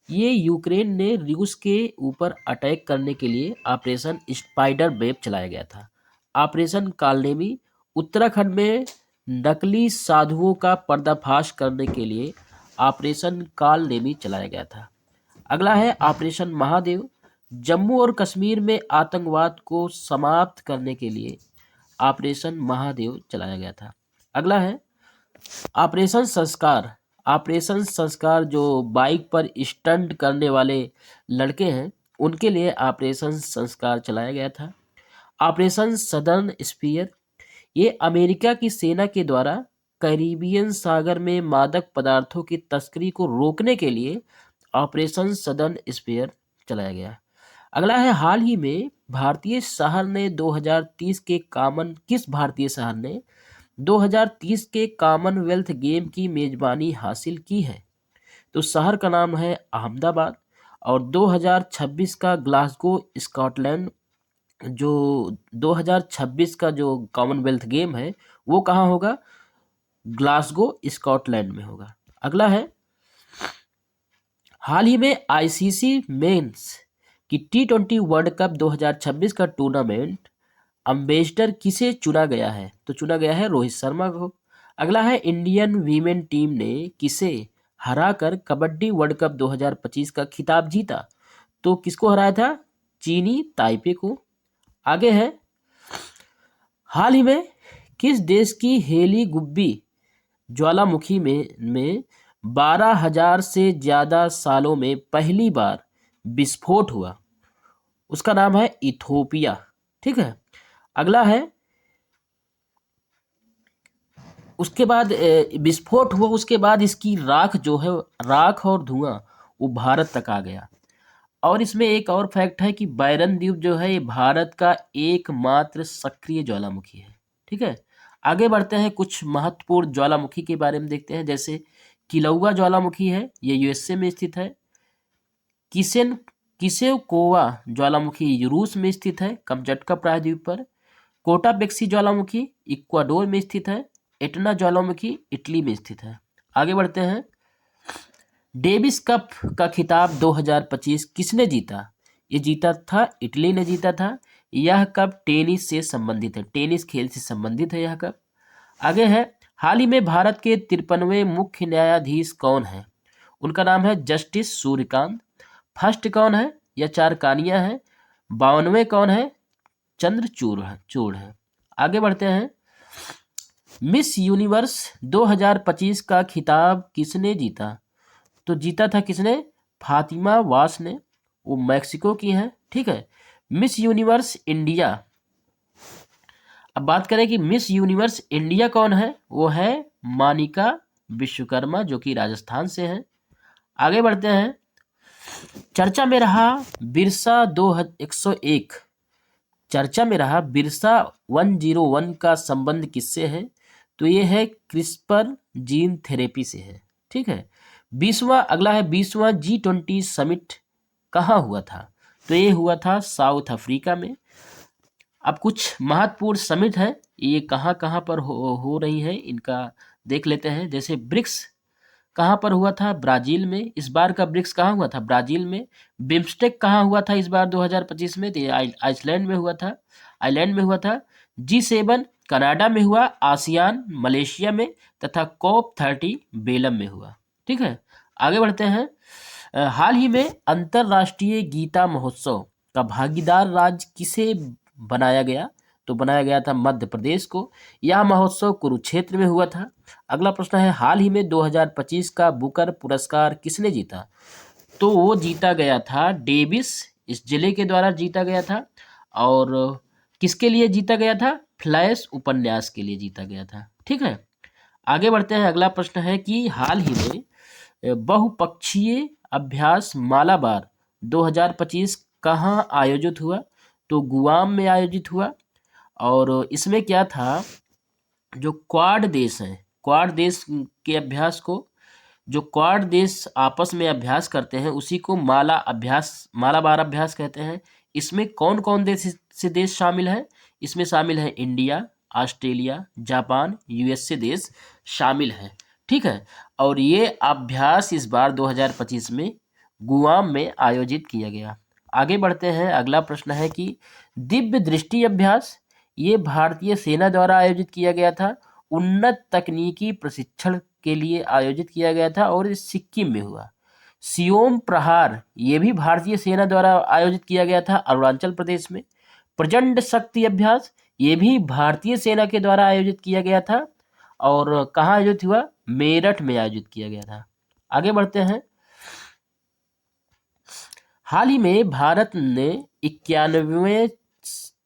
S1: ये यूक्रेन ने रूस के ऊपर अटैक करने के लिए ऑपरेशन स्पाइडर वेब चलाया गया था। ऑपरेशन कालनेमी उत्तराखंड में नकली साधुओं का पर्दाफाश करने के लिए ऑपरेशन कालनेमी चलाया गया था। अगला है ऑपरेशन महादेव। जम्मू और कश्मीर में आतंकवाद को समाप्त करने के लिए ऑपरेशन महादेव चलाया गया था। अगला है ऑपरेशन संस्कार। ऑपरेशन संस्कार जो बाइक पर स्टंट करने वाले लड़के हैं उनके लिए ऑपरेशन संस्कार चलाया गया था। ऑपरेशन सदर्न स्फीयर ये अमेरिका की सेना के द्वारा कैरिबियन सागर में मादक पदार्थों की तस्करी को रोकने के लिए ऑपरेशन सदर्न स्फीयर चलाया गया। अगला है हाल ही में भारतीय शहर ने 2030 के किस भारतीय शहर ने 2030 के कॉमनवेल्थ गेम की मेजबानी हासिल की है? तो शहर का नाम है अहमदाबाद। और 2026 का ग्लासगो स्कॉटलैंड जो 2026 का जो कॉमनवेल्थ गेम है वो कहाँ होगा? ग्लासगो स्कॉटलैंड में होगा। अगला है हाल ही में ICC मेंस की T20 वर्ल्ड कप 2026 का टूर्नामेंट अम्बेसडर किसे चुना गया है? तो चुना गया है रोहित शर्मा को। अगला है इंडियन वीमेन टीम ने किसे हराकर कबड्डी वर्ल्ड कप 2025 का खिताब जीता? तो किसको हराया था? चीनी ताइपे को। आगे है हाल ही में किस देश की हेली गुब्बी ज्वालामुखी में 12,000 से ज्यादा सालों में पहली बार विस्फोट हुआ? उसका नाम है इथोपिया। ठीक है। अगला है उसके बाद विस्फोट हुआ उसके बाद इसकी राख जो है राख और धुआं वो भारत तक आ गया। और इसमें एक और फैक्ट है कि बैरन द्वीप जो है ये भारत का एकमात्र सक्रिय ज्वालामुखी है। ठीक है। आगे बढ़ते हैं, कुछ महत्वपूर्ण ज्वालामुखी के बारे में देखते हैं। जैसे किलौआ ज्वालामुखी है, ये USA में स्थित है। किसेवकोवा ज्वालामुखी रूस में स्थित है, कमचटका प्रायद्वीप पर। कोटाबेक्सी ज्वालामुखी इक्वाडोर में स्थित है। एटना ज्वालामुखी इटली में स्थित है। आगे बढ़ते हैं, डेविस कप का खिताब 2025 किसने जीता? ये जीता था, इटली ने जीता था। यह कप टेनिस से संबंधित है, टेनिस खेल से संबंधित है यह कप। आगे है, हाल ही में भारत के 53वें मुख्य न्यायाधीश कौन है? उनका नाम है जस्टिस सूर्यकांत। फर्स्ट कौन है? या चार कानिया है। 52वें कौन है? चूड़ है। आगे बढ़ते हैं, मिस यूनिवर्स 2025 का खिताब किसने जीता? तो जीता था किसने? फातिमा वास ने, वो मैक्सिको की हैं, ठीक है। मिस यूनिवर्स इंडिया, अब बात करें कि मिस यूनिवर्स इंडिया कौन है? वो है मानिका विश्वकर्मा, जो कि राजस्थान से हैं। आगे बढ़ते हैं, चर्चा में रहा बिरसा 101, चर्चा में रहा बिरसा 101 का संबंध किससे है? तो ये है क्रिस्पर जीन थेरेपी से है, ठीक है। अगला है 20वां G20 समिट कहाँ हुआ था? तो ये हुआ था साउथ अफ्रीका में। अब कुछ महत्वपूर्ण समिट है, ये कहाँ कहाँ पर हो रही है, इनका देख लेते हैं। जैसे ब्रिक्स कहाँ पर हुआ था? ब्राजील में। इस बार का ब्रिक्स कहाँ हुआ था? ब्राजील में। बिम्स्टेक कहाँ हुआ था इस बार 2025 में? तो ये आइसलैंड में हुआ था, आइलैंड में हुआ था। G7 कनाडा में हुआ, आसियान मलेशिया में, तथा COP30 बेलम में हुआ, ठीक है। आगे बढ़ते हैं, हाल ही में अंतर्राष्ट्रीय गीता महोत्सव का भागीदार राज्य किसे बनाया गया? तो बनाया गया था मध्य प्रदेश को। यह महोत्सव कुरुक्षेत्र में हुआ था। अगला प्रश्न है, हाल ही में 2025 का बुकर पुरस्कार किसने जीता? तो वो जीता गया था डेविस, इस जिले के द्वारा जीता गया था। और किसके लिए जीता गया था? फ्लैश उपन्यास के लिए जीता गया था, ठीक है। आगे बढ़ते हैं, अगला प्रश्न है कि हाल ही में बहुपक्षीय अभ्यास मालाबार 2025 कहाँ आयोजित हुआ? तो गुआम में आयोजित हुआ। और इसमें क्या था, जो क्वाड देश हैं, क्वाड देश के अभ्यास को, जो क्वाड देश आपस में अभ्यास करते हैं उसी को मालाबार अभ्यास कहते हैं। इसमें कौन कौन देश शामिल है? इसमें शामिल है इंडिया, ऑस्ट्रेलिया, जापान, यूएसए देश शामिल है, ठीक है। और ये अभ्यास इस बार 2025 में गुआम में आयोजित किया गया। आगे बढ़ते हैं, अगला प्रश्न है कि दिव्य दृष्टि अभ्यास, ये भारतीय सेना द्वारा आयोजित किया गया था। उन्नत तकनीकी प्रशिक्षण के लिए आयोजित किया गया था और ये सिक्किम में हुआ। सियोम प्रहार, ये भी भारतीय सेना द्वारा आयोजित किया गया था अरुणाचल प्रदेश में। प्रचंड शक्ति अभ्यास, ये भी भारतीय सेना के द्वारा आयोजित किया गया था। और कहाँ आयोजित हुआ? मेरठ में आयोजित किया गया था। आगे बढ़ते हैं, हाल ही में भारत ने 91वें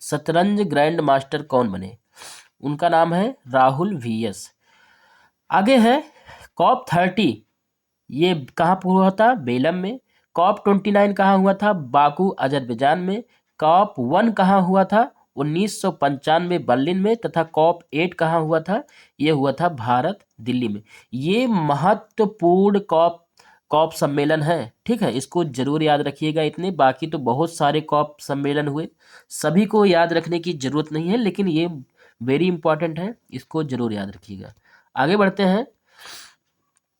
S1: शतरंज ग्रैंड मास्टर कौन बने? उनका नाम है राहुल VS। आगे है COP30, ये कहाँ पर हुआ था? बेलम में। COP29 कहाँ हुआ था? बाकू अजरबैजान में। COP1 कहाँ हुआ था? 1995 बर्लिन में। तथा COP8 कहाँ हुआ था? ये हुआ था भारत, दिल्ली में। ये महत्वपूर्ण कॉप सम्मेलन है, ठीक है। इसको जरूर याद रखिएगा इतने, बाकी तो बहुत सारे कॉप सम्मेलन हुए, सभी को याद रखने की जरूरत नहीं है, लेकिन ये वेरी इंपॉर्टेंट है, इसको जरूर याद रखिएगा। आगे बढ़ते हैं,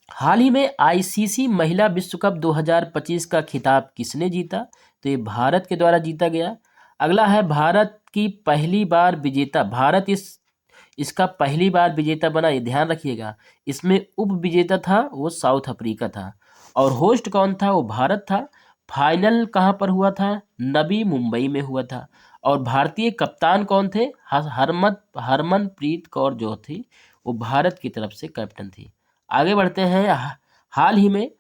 S1: हाल ही में ICC महिला विश्व कप 2025 का खिताब किसने जीता? तो ये भारत के द्वारा जीता गया। अगला है, भारत की पहली बार विजेता, भारत इसका पहली बार विजेता बना, ये ध्यान रखिएगा। इसमें उप विजेता था वो साउथ अफ्रीका था। और होस्ट कौन था? वो भारत था। फाइनल कहाँ पर हुआ था? नवी मुंबई में हुआ था। और भारतीय कप्तान कौन थे? हरमनप्रीत कौर जो थी वो भारत की तरफ से कैप्टन थी। आगे बढ़ते हैं, हाल ही में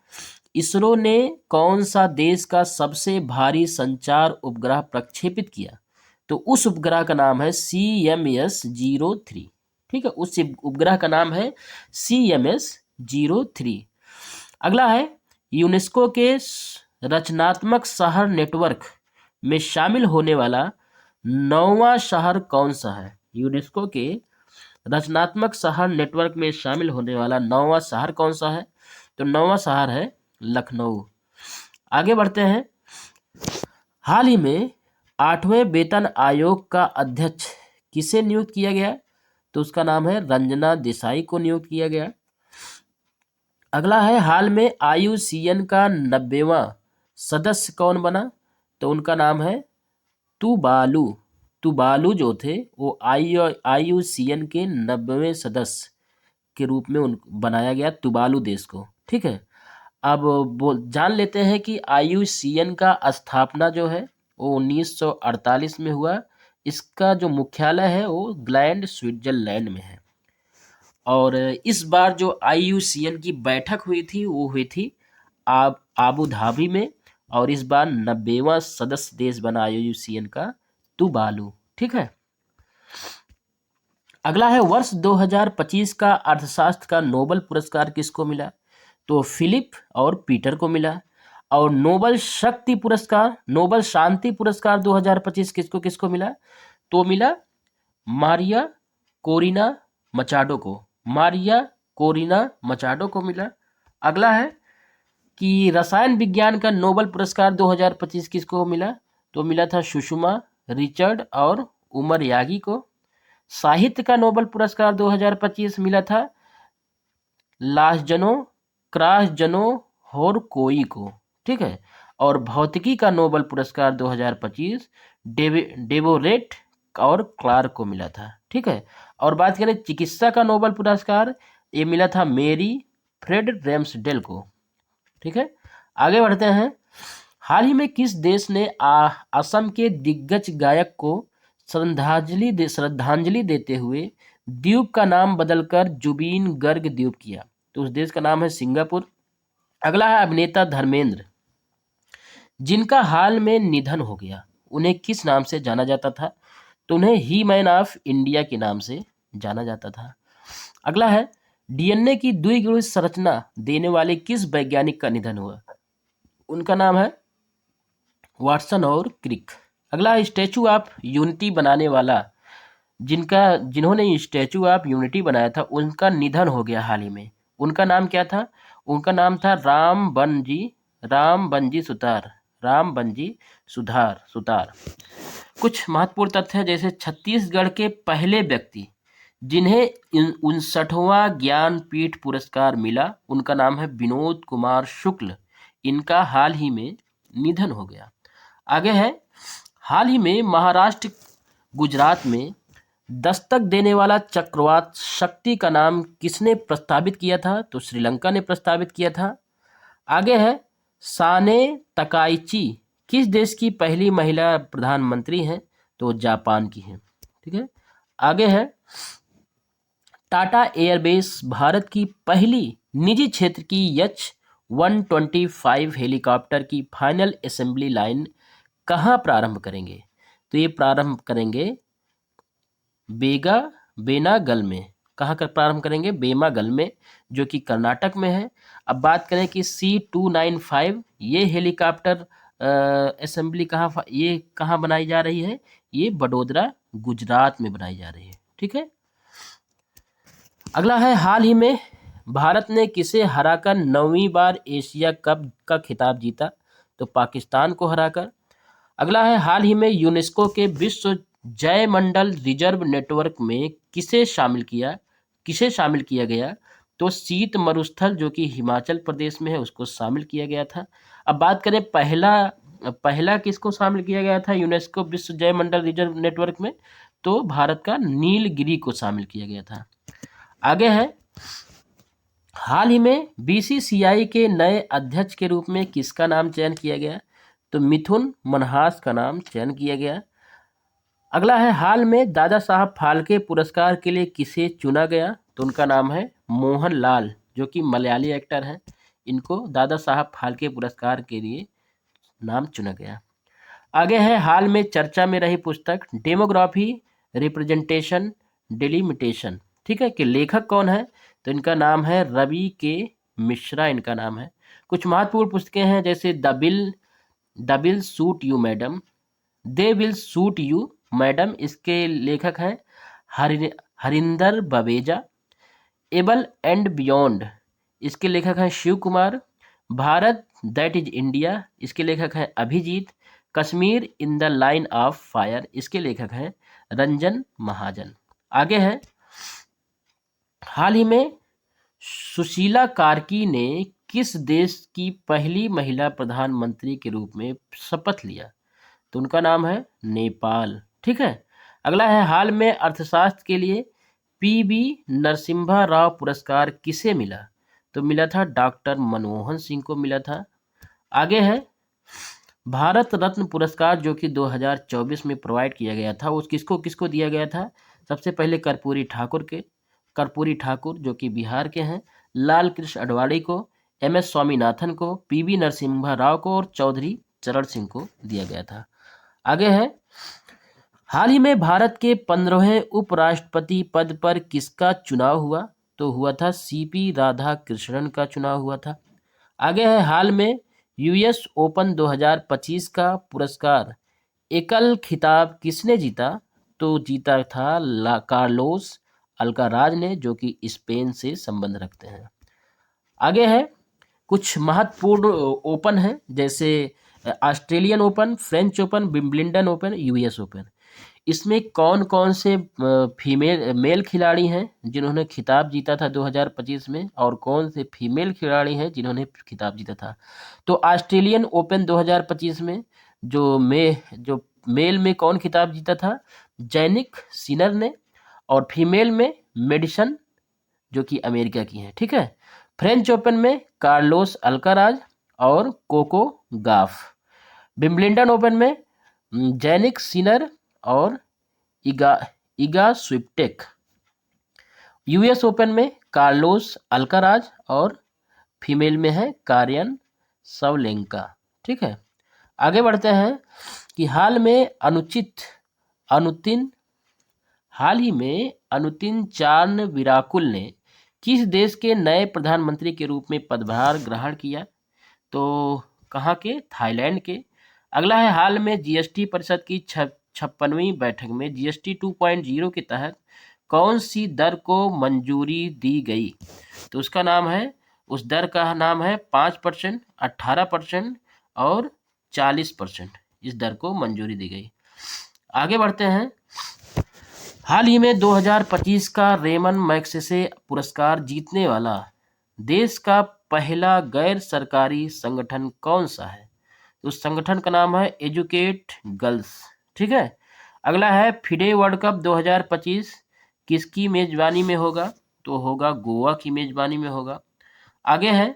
S1: इसरो ने कौन सा देश का सबसे भारी संचार उपग्रह प्रक्षेपित किया? तो उस उपग्रह का नाम है CMS-03, ठीक है। उस उपग्रह का नाम है CMS-03। अगला है, यूनेस्को के रचनात्मक शहर नेटवर्क में शामिल होने वाला 9वां शहर कौन सा है? यूनेस्को के रचनात्मक शहर नेटवर्क में शामिल होने वाला 9वां शहर कौन सा है? तो 9वां शहर है लखनऊ। आगे बढ़ते हैं, हाल ही में 8वें वेतन आयोग का अध्यक्ष किसे नियुक्त किया गया? तो उसका नाम है रंजना देसाई को नियुक्त किया गया। अगला है हाल में IUCN का 90वां सदस्य कौन बना? तो उनका नाम है तुबालू। तुबालू जो थे वो IUCN के 90वें सदस्य के रूप में उन बनाया गया तुबालू देश को। ठीक है, अब जान लेते हैं कि IUCN का स्थापना जो है वो 1948 में हुआ। इसका जो मुख्यालय है वो ग्लैंड स्विट्जरलैंड में है। और इस बार जो IUCN की बैठक हुई थी वो हुई थी आबू धाबी में। और इस बार 90वां सदस्य देश बना IUCN का तुबालू। ठीक है, अगला है वर्ष 2025 का अर्थशास्त्र का नोबेल पुरस्कार किसको मिला? तो फिलिप और पीटर को मिला। और नोबेल शांति पुरस्कार 2025 किसको किसको मिला? तो मिला मारिया कोरिना मचाडो को। मारिया कोरिना मचाडो को मिला। अगला है कि रसायन विज्ञान का नोबेल पुरस्कार 2025 किसको मिला? तो मिला था सुषमा रिचर्ड और उमर यागी को। साहित्य का नोबेल पुरस्कार 2025 मिला था लासजनो क्रासजनो होरकोई को। ठीक है, और भौतिकी का नोबेल पुरस्कार 2025 डेबोरेट और क्लार्क को मिला था। ठीक है, और बात करें चिकित्सा का नोबेल पुरस्कार, ये मिला था मेरी फ्रेड रेम्सडेल को। ठीक है, आगे बढ़ते हैं। हाल ही में किस देश ने असम के दिग्गज गायक को श्रद्धांजलि देते हुए द्वीप का नाम बदलकर जुबीन गर्ग द्वीप किया? तो उस देश का नाम है सिंगापुर। अगला है अभिनेता धर्मेंद्र, जिनका हाल में निधन हो गया, उन्हें किस नाम से जाना जाता था? तो उन्हें ही मैन ऑफ इंडिया के नाम से जाना जाता था। अगला है DNA की द्विगुणित संरचना देने वाले किस वैज्ञानिक का निधन हुआ? उनका नाम है वाटसन और क्रिक। अगला है स्टैचू ऑफ यूनिटी बनाने वाला, जिन्होंने स्टैचू ऑफ यूनिटी बनाया था, उनका निधन हो गया हाल ही में। उनका नाम क्या था? उनका नाम था राम बंजी सुतार। कुछ महत्वपूर्ण तथ्य है, जैसे छत्तीसगढ़ के पहले व्यक्ति जिन्हें 59वां ज्ञानपीठ पुरस्कार मिला, उनका नाम है विनोद कुमार शुक्ल। इनका हाल ही में निधन हो गया। आगे है हाल ही में महाराष्ट्र गुजरात में दस्तक देने वाला चक्रवात शक्ति का नाम किसने प्रस्तावित किया था? तो श्रीलंका ने प्रस्तावित किया था। आगे है साने तकाइची किस देश की पहली महिला प्रधानमंत्री हैं? तो जापान की हैं। ठीक है, आगे है टाटा एयरबेस भारत की पहली निजी क्षेत्र की H-125 हेलीकॉप्टर की फाइनल असेंबली लाइन कहाँ प्रारंभ करेंगे? तो ये प्रारंभ करेंगे बेनागल में। कहाँ कर प्रारंभ करेंगे? बेमागल में, जो कि कर्नाटक में है। अब बात करें कि C-295 ये हेलीकॉप्टर असेंबली कहाँ बनाई जा रही है? ये बड़ोदरा गुजरात में बनाई जा रही है। ठीक है, अगला है हाल ही में भारत ने किसे हराकर 9वीं बार एशिया कप का खिताब जीता? तो पाकिस्तान को हराकर। अगला है हाल ही में यूनेस्को के विश्व जैवमंडल रिजर्व नेटवर्क में किसे शामिल किया गया? तो शीत मरुस्थल जो कि हिमाचल प्रदेश में है उसको शामिल किया गया था। अब बात करें पहला किसको शामिल किया गया था यूनेस्को विश्व जैवमंडल रिजर्व नेटवर्क में? तो भारत का नीलगिरी को शामिल किया गया था। आगे है हाल ही में BCCI के नए अध्यक्ष के रूप में किसका नाम चयन किया गया? तो मिथुन मनहास का नाम चयन किया गया। अगला है हाल में दादा साहब फाल्के पुरस्कार के लिए किसे चुना गया? तो उनका नाम है मोहन लाल, जो कि मलयाली एक्टर हैं। इनको दादा साहब फाल्के पुरस्कार के लिए नाम चुना गया। आगे है हाल में चर्चा में रही पुस्तक डेमोग्राफी रिप्रेजेंटेशन डिलिमिटेशन, ठीक है, कि लेखक कौन है? तो इनका नाम है रवि के मिश्रा, इनका नाम है। कुछ महत्वपूर्ण पुस्तकें हैं, जैसे the will suit you madam, they will suit you madam, इसके लेखक हैं Harinder Baweja. Able and beyond, इसके लेखक हैं Shiv Kumar. Bharat that is India, इसके लेखक हैं Abhijit. Kashmir in the line of fire, इसके लेखक हैं रंजन महाजन। आगे है हाल ही में सुशीला कार्की ने किस देश की पहली महिला प्रधानमंत्री के रूप में शपथ लिया? तो उनका नाम है नेपाल। ठीक है। अगला है, हाल में अर्थशास्त्र के लिए पीवी नरसिम्हा राव पुरस्कार किसे मिला? तो मिला था डॉक्टर मनमोहन सिंह को मिला था। आगे है, भारत रत्न पुरस्कार जो कि 2024 में प्रोवाइड किया गया था, उस किसको किसको दिया गया था? सबसे पहले कर्पूरी ठाकुर जो कि बिहार के हैं, लाल कृष्ण आडवाणी को, एम.एस. स्वामीनाथन को, पीवी नरसिम्हा राव को और चौधरी चरण सिंह को दिया गया था। आगे है, हाल ही में भारत के 15वें उपराष्ट्रपति पद पर किसका चुनाव हुआ? तो हुआ था सीपी राधाकृष्णन का चुनाव हुआ था। आगे है, हाल में यूएस ओपन 2025 का पुरस्कार एकल खिताब किसने जीता? तो जीता था कार्लोस अल्काराज ने, जो कि स्पेन से संबंध रखते हैं। आगे है, कुछ महत्वपूर्ण ओपन है, जैसे Australian open, French open, Wimbledon open, US open. इसमें कौन कौन से मेल खिलाड़ी हैं जिन्होंने खिताब जीता था 2025 में, और कौन से फीमेल खिलाड़ी हैं जिन्होंने खिताब जीता था? तो ऑस्ट्रेलियन ओपन 2025 में जो मेल में कौन खिताब जीता था? जैनिक सिनर ने। और फीमेल में मेडिसन, जो कि अमेरिका की हैं। ठीक है। फ्रेंच ओपन में कार्लोस अल्काराज और कोको गाफ। विंबलडन ओपन में जैनिक सिनर और इगा स्विफ्टेक। यूएस ओपन में कार्लोस अल्काराज और फीमेल में है कारियन सवलेंका। ठीक है। आगे बढ़ते हैं कि हाल ही में अनुतिन चान विराकुल ने किस देश के नए प्रधानमंत्री के रूप में पदभार ग्रहण किया? तो कहाँ के? थाईलैंड के। अगला है, हाल में जीएसटी परिषद की 56वीं बैठक में जीएसटी 2.0 के तहत कौन सी दर को मंजूरी दी गई? तो उसका नाम है, उस दर का नाम है 5%, 18% और 40%। इस दर को मंजूरी दी गई। आगे बढ़ते हैं, हाल ही में 2025 का रेमन मैग्सेसे पुरस्कार जीतने वाला देश का पहला गैर सरकारी संगठन कौन सा है? उस संगठन का नाम है एजुकेट गर्ल्स। ठीक है। अगला है, फिडे वर्ल्ड कप 2025 किसकी मेजबानी में होगा? तो होगा गोवा की मेजबानी में होगा। आगे है,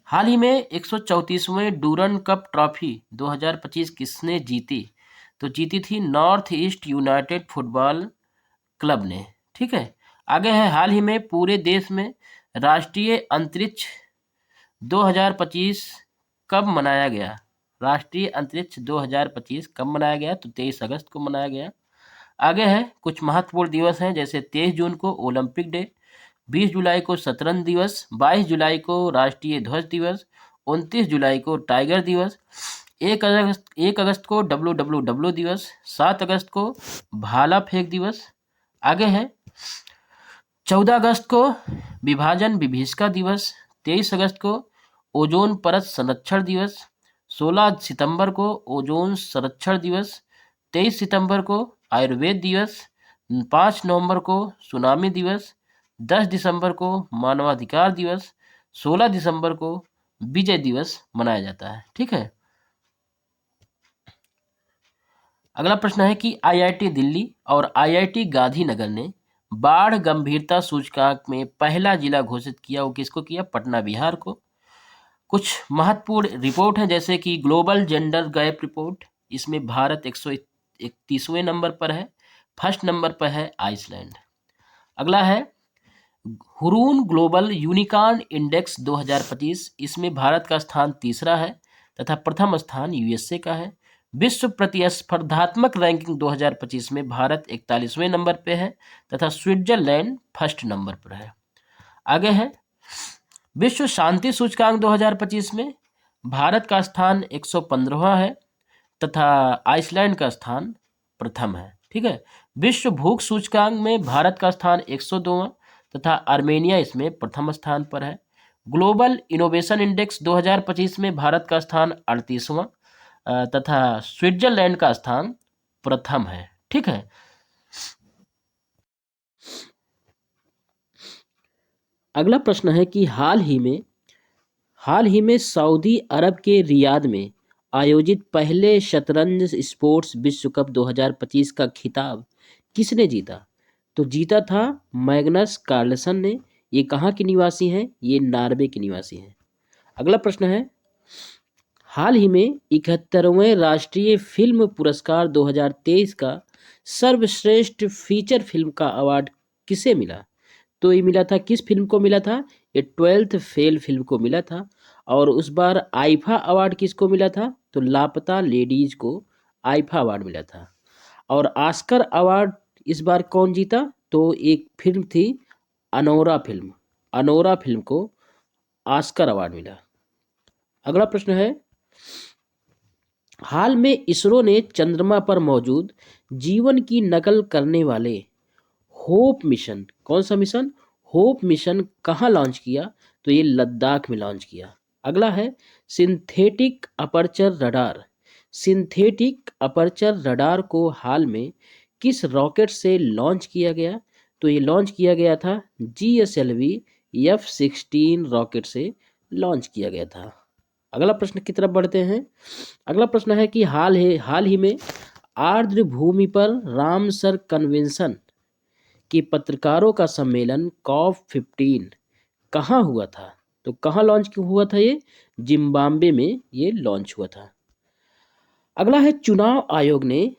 S1: हाल ही में 134वें डूरन कप ट्रॉफी 2025 किसने जीती? तो जीती थी north east United football club ने। ठीक है। आगे है, हाल ही में पूरे देश में राष्ट्रीय अंतरिक्ष 2025 कब मनाया गया? राष्ट्रीय अंतरिक्ष 2025 कब मनाया गया? तो 23 अगस्त को मनाया गया। आगे है, कुछ महत्वपूर्ण दिवस हैं, जैसे 23 जून को ओलंपिक डे, 20 जुलाई को शतरंज दिवस, 22 जुलाई को राष्ट्रीय ध्वज दिवस, 29 जुलाई को टाइगर दिवस, 1 अगस्त को WWW दिवस, 7 अगस्त को भाला फेंक दिवस। आगे है, 14 अगस्त को विभाजन विभीषिका दिवस, 23 अगस्त को ओजोन परत संरक्षण दिवस, 16 सितंबर को ओजोन संरक्षण दिवस, 23 सितंबर को आयुर्वेद दिवस, 5 नवंबर को सुनामी दिवस, 10 दिसंबर को मानवाधिकार दिवस, 16 दिसंबर को विजय दिवस मनाया जाता है। ठीक है। अगला प्रश्न है कि आईआईटी दिल्ली और आईआईटी गांधीनगर ने बाढ़ गंभीरता सूचकांक में पहला जिला घोषित किया। वो किसको किया? पटना, बिहार को। कुछ महत्वपूर्ण रिपोर्ट हैं, जैसे कि ग्लोबल जेंडर गैप रिपोर्ट, इसमें भारत 131वें नंबर पर है। फर्स्ट नंबर पर है आइसलैंड। अगला है, हुरून ग्लोबल यूनिकॉर्न इंडेक्स 2025, इसमें भारत का स्थान तीसरा है तथा प्रथम स्थान यूएसए का है। विश्व प्रतिस्पर्धात्मक रैंकिंग 2025 में भारत 41वें नंबर पे है तथा स्विट्जरलैंड फर्स्ट नंबर पर है। आगे है, विश्व शांति सूचकांक 2025 में भारत का स्थान 115वां है तथा आइसलैंड का स्थान प्रथम है। ठीक है। विश्व भूख सूचकांक में भारत का स्थान 102वां तथा आर्मेनिया इसमें प्रथम स्थान पर है। ग्लोबल इनोवेशन इंडेक्स 2025 में भारत का स्थान 38वां तथा स्विट्जरलैंड का स्थान प्रथम है। ठीक है। अगला प्रश्न है कि हाल ही में सऊदी अरब के रियाद में आयोजित पहले शतरंज स्पोर्ट्स विश्व कप 2025 का खिताब किसने जीता? तो जीता था मैग्नस कार्लसन ने। ये कहाँ के निवासी हैं? ये नॉर्वे के निवासी हैं। अगला प्रश्न है, हाल ही में 71वें राष्ट्रीय फिल्म पुरस्कार 2023 का सर्वश्रेष्ठ फीचर फिल्म का अवार्ड किसे मिला? तो ये मिला था, किस फिल्म को मिला था? ये 12th फेल फिल्म को मिला था। और उस बार आईफा अवार्ड किसको मिला था? तो लापता लेडीज को आईफा अवार्ड मिला था। और ऑस्कर अवार्ड इस बार कौन जीता? तो एक फिल्म थी अनोरा फिल्म को ऑस्कर अवार्ड मिला। अगला प्रश्न है, हाल में इसरो ने चंद्रमा पर मौजूद जीवन की नकल करने वाले होप मिशन, कौन सा मिशन? होप मिशन कहाँ लॉन्च किया? तो ये लद्दाख में लॉन्च किया। अगला है, synthetic aperture radar. Synthetic aperture radar को हाल में किस रॉकेट से लॉन्च किया गया? तो ये लॉन्च किया गया था GSLV F-16 रॉकेट से लॉन्च किया गया था। अगला प्रश्न की तरफ बढ़ते हैं। अगला प्रश्न है कि हाल ही में आर्द्र भूमि पर रामसर कन्वेंशन कि पत्रकारों का सम्मेलन COP15 कहाँ हुआ था? तो कहाँ लॉन्च क्यों हुआ था? ये जिम्बाब्वे में ये लॉन्च हुआ था। अगला है, चुनाव आयोग ने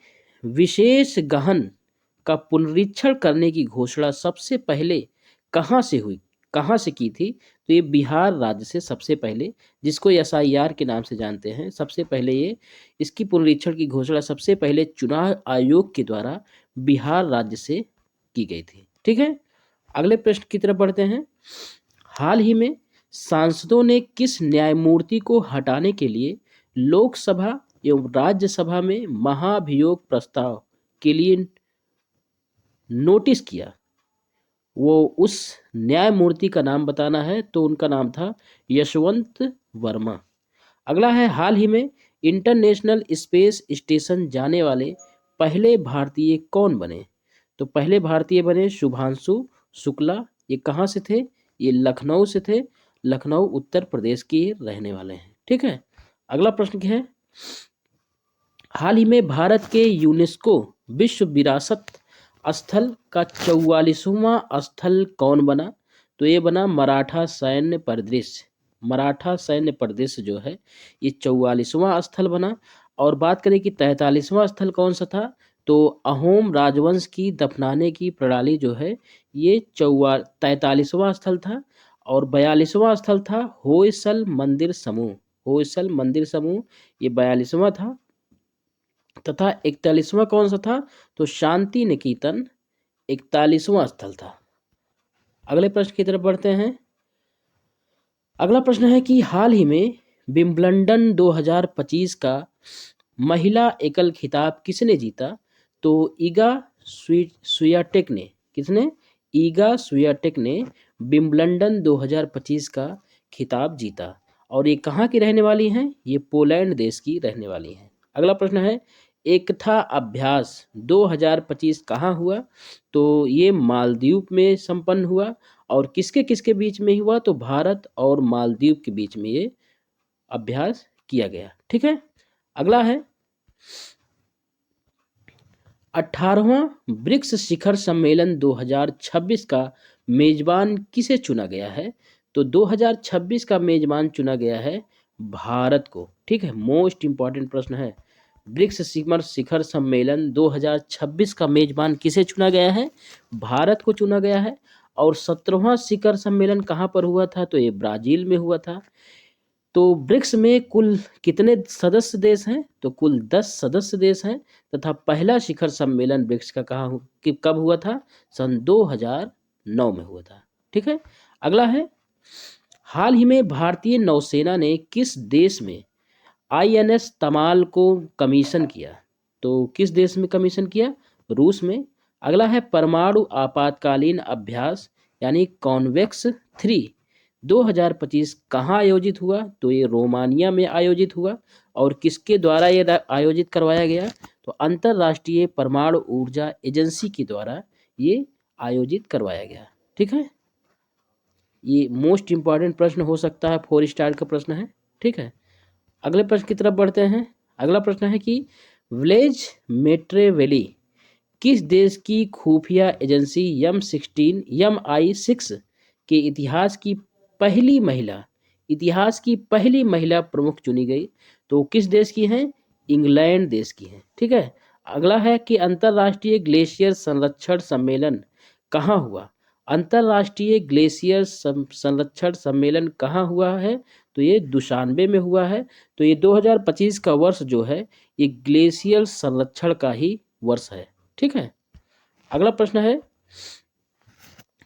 S1: विशेष गहन का पुनरीक्षण करने की घोषणा सबसे पहले कहाँ से की थी? तो ये बिहार राज्य से सबसे पहले, जिसको SIR के नाम से जानते हैं, सबसे पहले ये इसकी पुनरीक्षण की घोषणा सबसे पहले चुनाव आयोग के द्वारा बिहार राज्य से की गई थी। ठीक है, अगले प्रश्न की तरफ बढ़ते हैं। हाल ही में सांसदों ने किस न्यायमूर्ति को हटाने के लिए लोकसभा एवं राज्यसभा में महाभियोग प्रस्ताव के लिए नोटिस किया? वो उस न्यायमूर्ति का नाम बताना है, तो उनका नाम था यशवंत वर्मा। अगला है, हाल ही में इंटरनेशनल स्पेस स्टेशन जाने वाले पहले भारतीय कौन बने? तो पहले भारतीय बने शुभांशु शुक्ला। ये कहाँ से थे? ये लखनऊ से थे। लखनऊ उत्तर प्रदेश के रहने वाले हैं। ठीक है, अगला प्रश्न क्या है, हाल ही में भारत के यूनेस्को विश्व विरासत स्थल का 44वां स्थल कौन बना? तो ये बना मराठा सैन्य परिदृश्य। मराठा सैन्य परिदृश्य जो है ये 44वां स्थल बना। और बात करें कि 43वां स्थल कौन सा था, तो अहोम राजवंश की दफनाने की प्रणाली जो है ये 43वां स्थल था। और 42वां स्थल था होयसल मंदिर समूह। होयसल मंदिर समूह ये 42वां था। तथा 41वां कौन सा था? तो शांति निकेतन 41वां स्थल था। अगले प्रश्न की तरफ बढ़ते हैं। अगला प्रश्न है कि हाल ही में विंबलडन 2025 का महिला एकल खिताब किसने जीता? तो ईगा स्वियाटेक ने। किसने? ईगा स्वियाटेक ने विंबलडन 2025 का खिताब जीता। और ये कहाँ की रहने वाली हैं? ये पोलैंड देश की रहने वाली हैं। अगला प्रश्न है, एकता अभ्यास 2025 कहाँ हुआ? तो ये मालदीव में संपन्न हुआ। और किसके किसके बीच में हुआ? तो भारत और मालदीव के बीच में ये अभ्यास किया गया। ठीक है, अगला है, 18वां ब्रिक्स शिखर सम्मेलन 2026 का मेजबान किसे चुना गया है? तो 2026 का मेजबान चुना गया है भारत को। ठीक है, मोस्ट इंपॉर्टेंट प्रश्न है, ब्रिक्स शिखर सम्मेलन 2026 का मेजबान किसे चुना गया है? भारत को चुना गया है। और 17वां शिखर सम्मेलन कहाँ पर हुआ था? तो ये ब्राजील में हुआ था। तो ब्रिक्स में कुल कितने सदस्य देश हैं? तो कुल 10 सदस्य देश हैं। तथा पहला शिखर सम्मेलन ब्रिक्स का कब हुआ था? सन 2009 में हुआ था। ठीक है, अगला है, हाल ही में भारतीय नौसेना ने किस देश में INS तमाल को कमीशन किया? तो किस देश में कमीशन किया? रूस में। अगला है, परमाणु आपातकालीन अभ्यास यानी कॉन्वेक्स 3 2025 कहाँ आयोजित हुआ? तो ये रोमानिया में आयोजित हुआ। और किसके द्वारा ये आयोजित करवाया गया? तो अंतर्राष्ट्रीय परमाणु ऊर्जा एजेंसी के द्वारा ये आयोजित करवाया गया। ठीक है, ये मोस्ट इंपॉर्टेंट प्रश्न हो सकता है, 4 स्टार का प्रश्न है। ठीक है, अगले प्रश्न की तरफ बढ़ते हैं। अगला प्रश्न है कि विलेज मेट्रेवेली किस देश की खुफिया एजेंसी MI6 के इतिहास की पहली महिला प्रमुख चुनी गई? तो किस देश की हैं? इंग्लैंड देश की हैं। ठीक है, अगला है कि अंतर्राष्ट्रीय ग्लेशियर संरक्षण सम्मेलन कहाँ हुआ? अंतर्राष्ट्रीय ग्लेशियर संरक्षण सम्मेलन कहाँ हुआ है? तो ये दुशानबे में हुआ है। तो ये 2025 का वर्ष जो है ये ग्लेशियर संरक्षण का ही वर्ष है। ठीक है, अगला प्रश्न है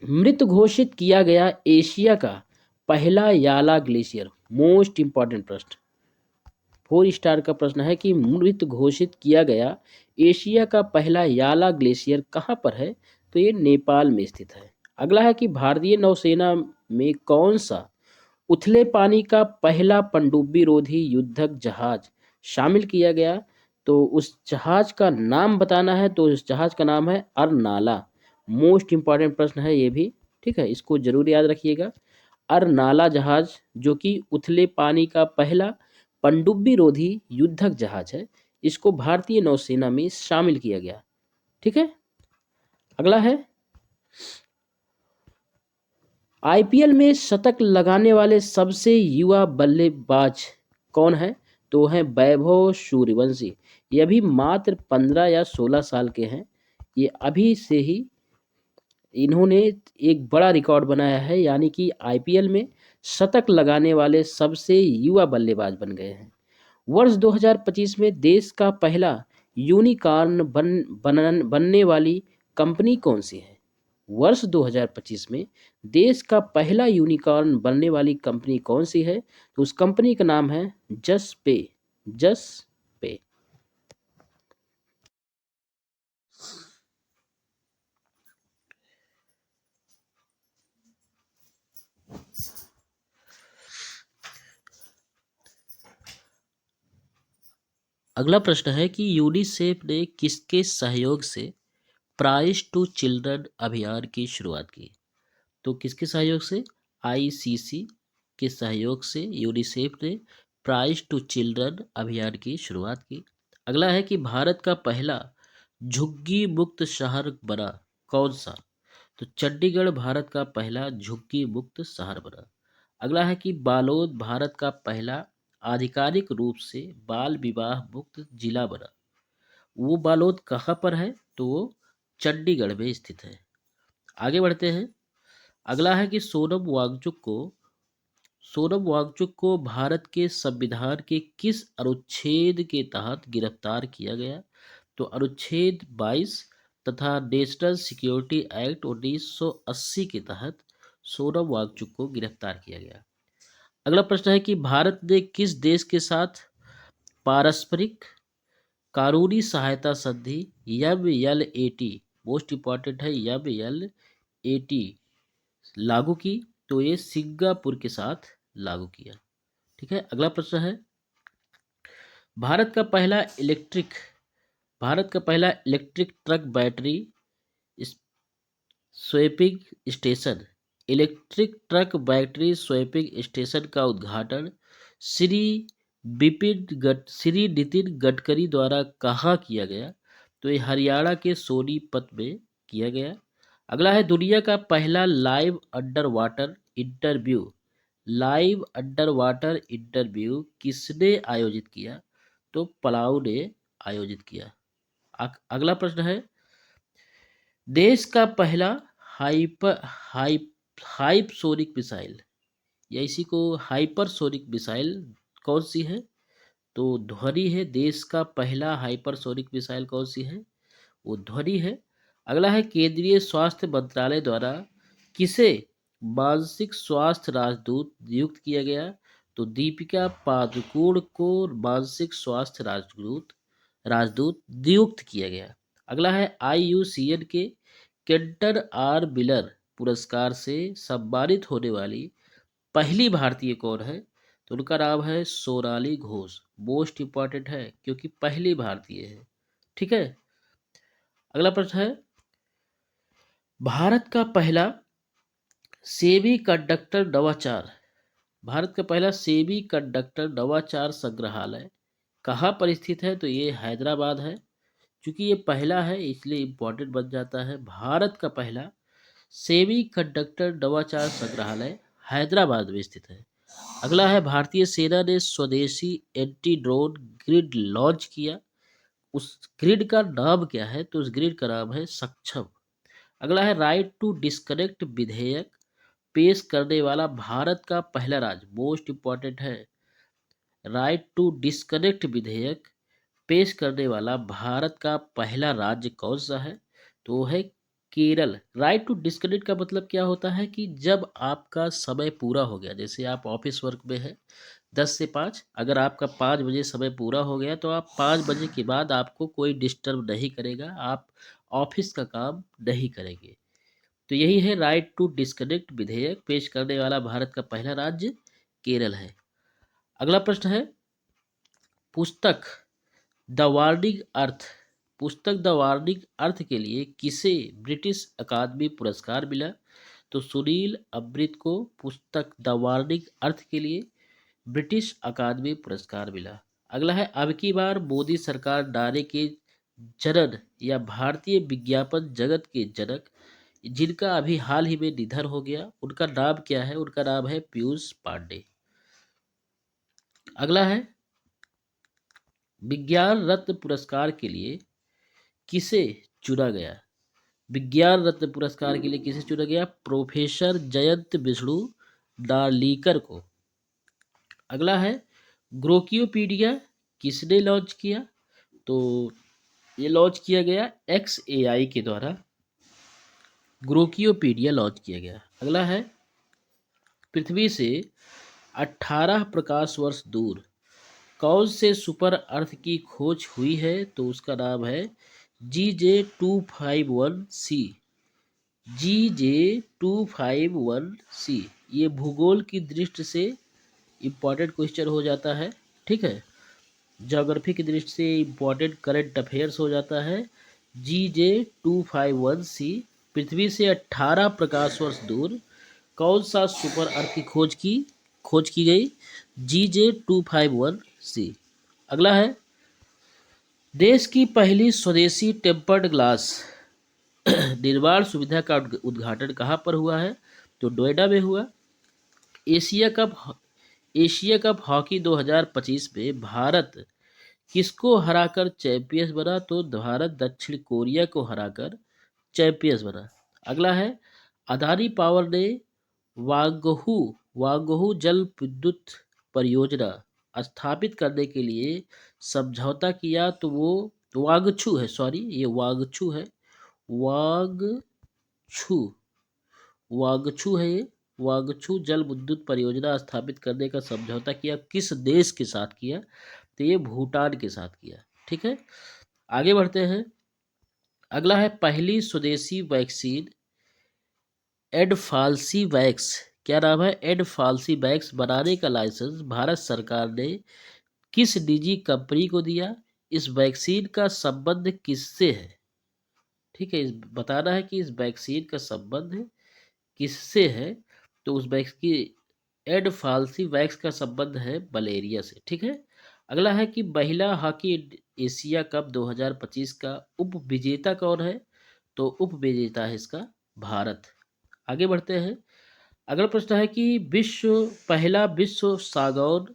S1: मृत घोषित किया गया एशिया का पहला याला ग्लेशियर। मोस्ट इंपॉर्टेंट प्रश्न, 4 स्टार का प्रश्न है कि मृत घोषित किया गया एशिया का पहला याला ग्लेशियर कहाँ पर है? तो ये नेपाल में स्थित है। अगला है कि भारतीय नौसेना में कौन सा उथले पानी का पहला पनडुब्बी रोधी युद्धक जहाज शामिल किया गया? तो उस जहाज का नाम बताना है, तो उस जहाज का नाम है अरनाला। मोस्ट इंपॉर्टेंट प्रश्न है ये भी। ठीक है, इसको जरूर याद रखिएगा। अरनाला जहाज जो कि उथले पानी का पहला पनडुब्बी रोधी युद्धक जहाज है, इसको भारतीय नौसेना में शामिल किया गया। ठीक है, अगला है आईपीएल में शतक लगाने वाले सबसे युवा बल्लेबाज कौन है? तो हैं वैभव सूर्यवंशी। ये अभी मात्र 15 या 16 साल के हैं। ये अभी से ही इन्होंने एक बड़ा रिकॉर्ड बनाया है, यानी कि आईपीएल में शतक लगाने वाले सबसे युवा बल्लेबाज बन गए हैं। वर्ष 2025 में देश का पहला यूनिकॉर्न बनने वाली कंपनी कौन सी है? वर्ष 2025 में देश का पहला यूनिकॉर्न बनने वाली कंपनी कौन सी है? तो उस कंपनी का नाम है जस पे। जस पे। अगला प्रश्न है कि यूनिसेफ ने किसके सहयोग से प्राइस टू चिल्ड्रन अभियान की शुरुआत की? तो किसके सहयोग से? आईसीसी के सहयोग से यूनिसेफ ने प्राइस टू चिल्ड्रन अभियान की शुरुआत की। अगला है कि भारत का पहला झुग्गी मुक्त शहर बना कौन सा? तो चंडीगढ़ भारत का पहला झुग्गी मुक्त शहर बना। अगला है कि बालोद भारत का पहला आधिकारिक रूप से बाल विवाह मुक्त जिला बना। वो बालोद कहाँ पर है? तो वो चंडीगढ़ में स्थित है। आगे बढ़ते हैं। अगला है कि सोनम वांगचुक को भारत के संविधान के किस अनुच्छेद के तहत गिरफ्तार किया गया? तो अनुच्छेद 22 तथा नेशनल सिक्योरिटी एक्ट 1980 के तहत सोनम वांगचुक को गिरफ्तार किया गया। अगला प्रश्न है कि भारत ने किस देश के साथ पारस्परिक कानूनी सहायता संधि MLAT, मोस्ट इंपॉर्टेंट है MLAT लागू की? तो ये सिंगापुर के साथ लागू किया। ठीक है, अगला प्रश्न है भारत का पहला electric truck battery swapping station का उद्घाटन श्री नितिन गडकरी द्वारा कहाँ किया गया? तो ये हरियाणा के सोनीपत में किया गया। अगला है दुनिया का पहला लाइव अंडर वाटर इंटरव्यू किसने आयोजित किया? तो पलाऊ ने आयोजित किया। अगला प्रश्न है देश का पहला हाइपरसोनिक मिसाइल या इसी को हाइपरसोनिक मिसाइल कौन सी है? तो ध्वनि है। देश का पहला हाइपरसोनिक मिसाइल कौन सी है? वो ध्वनि है। अगला है केंद्रीय स्वास्थ्य मंत्रालय द्वारा किसे मानसिक स्वास्थ्य राजदूत नियुक्त किया गया? तो दीपिका पादुकोण को मानसिक स्वास्थ्य राजदूत नियुक्त किया गया। अगला है IUCN के केंटन R मिलर पुरस्कार से सम्मानित होने वाली पहली भारतीय कौन है? तो उनका नाम है सोनाली घोष। मोस्ट इंपॉर्टेंट है क्योंकि पहली भारतीय है। ठीक है, अगला प्रश्न है भारत का पहला सेमी कंडक्टर नवाचार, भारत का पहला सेमी कंडक्टर नवाचार संग्रहालय कहाँ पर स्थित है? तो ये हैदराबाद है। क्योंकि ये पहला है इसलिए इम्पोर्टेंट बन जाता है। भारत का पहला सेमी कंडक्टर नवाचार संग्रहालय हैदराबाद में स्थित है। अगला है, भारतीय सेना ने स्वदेशी एंटी ड्रोन ग्रिड लॉन्च किया। उस ग्रिड का नाम क्या है? तो उस ग्रिड का नाम है सक्षम। अगला है, राइट टू डिस्कनेक्ट विधेयक पेश करने वाला भारत का पहला राज्य, मोस्ट इंपॉर्टेंट है। राइट टू डिस्कनेक्ट विधेयक पेश करने वाला भारत का पहला राज्य कौन सा है? तो वो है केरल। राइट टू डिस्कनेक्ट का मतलब क्या होता है कि जब आपका समय पूरा हो गया, जैसे आप ऑफिस वर्क में है 10 से 5, अगर आपका 5 बजे समय पूरा हो गया तो आप 5 बजे के बाद आपको कोई डिस्टर्ब नहीं करेगा, आप ऑफिस का काम नहीं करेंगे। तो यही है राइट टू डिस्कनेक्ट विधेयक पेश करने वाला भारत का पहला राज्य केरल है। अगला प्रश्न है, पुस्तक द वार्निंग अर्थ, पुस्तक द वार्निंग अर्थ के लिए किसे ब्रिटिश अकादमी पुरस्कार मिला? तो सुनील अम्बृत को पुस्तक द वार्निंग अर्थ के लिए ब्रिटिश अकादमी पुरस्कार मिला। अगला है, अब की बार मोदी सरकार नारे के जनक या भारतीय विज्ञापन जगत के जनक जिनका अभी हाल ही में निधन हो गया, उनका नाम क्या है? उनका नाम है पीयूष पांडे। अगला है, विज्ञान रत्न पुरस्कार के लिए किसे चुना गया? विज्ञान रत्न पुरस्कार के लिए किसे चुना गया? प्रोफेसर जयंत विष्णु नार्लिकर को। अगला है, ग्रोकियोपीडिया किसने लॉन्च किया? तो ये लॉन्च किया गया XAI के द्वारा ग्रोकियोपीडिया लॉन्च किया गया। अगला है, पृथ्वी से 18 प्रकाश वर्ष दूर कौन से सुपर अर्थ की खोज हुई है? तो उसका नाम है GJ251c। GJ251c ये भूगोल की दृष्टि से इम्पॉर्टेंट क्वेश्चन हो जाता है, ठीक है। ज्योग्राफी की दृष्टि से इम्पॉर्टेंट करंट अफेयर्स हो जाता है। GJ251c पृथ्वी से 18 प्रकाश वर्ष दूर कौन सा सुपर अर्थ की खोज की गई? GJ251c। अगला है, देश की पहली स्वदेशी टेम्पर्ड ग्लास निर्माण सुविधा का उद्घाटन कहाँ पर हुआ है? तो नोएडा में हुआ। एशिया कप हॉकी 2025 में भारत किसको हराकर चैंपियंस बना? तो भारत दक्षिण कोरिया को हराकर चैंपियंस बना। अगला है, अदानी पावर ने वांगहू वांगहू जल विद्युत परियोजना स्थापित करने के लिए समझौता किया। तो वो वांगछू है, सॉरी ये वांगछू है, वांगछू वांगछू है ये। वांगछू जल विद्युत परियोजना स्थापित करने का समझौता किया, किस देश के साथ किया? तो ये भूटान के साथ किया, ठीक है। आगे बढ़ते हैं। अगला है, पहली स्वदेशी वैक्सीन एडफाल्सी वैक्स, क्या नाम है? एडफाल्सी वैक्स बनाने का लाइसेंस भारत सरकार ने किस निजी कंपनी को दिया? इस वैक्सीन का संबंध किससे है? ठीक है, बताना है कि इस वैक्सीन का संबंध किससे है? तो उस वैक्स की एडफाल्सी वैक्स का संबंध है मलेरिया से, ठीक है। अगला है कि महिला हॉकी एशिया कप 2025 का उप विजेता कौन है? तो उप विजेता है इसका भारत। आगे बढ़ते हैं। अगला प्रश्न है कि पहला विश्व सागौन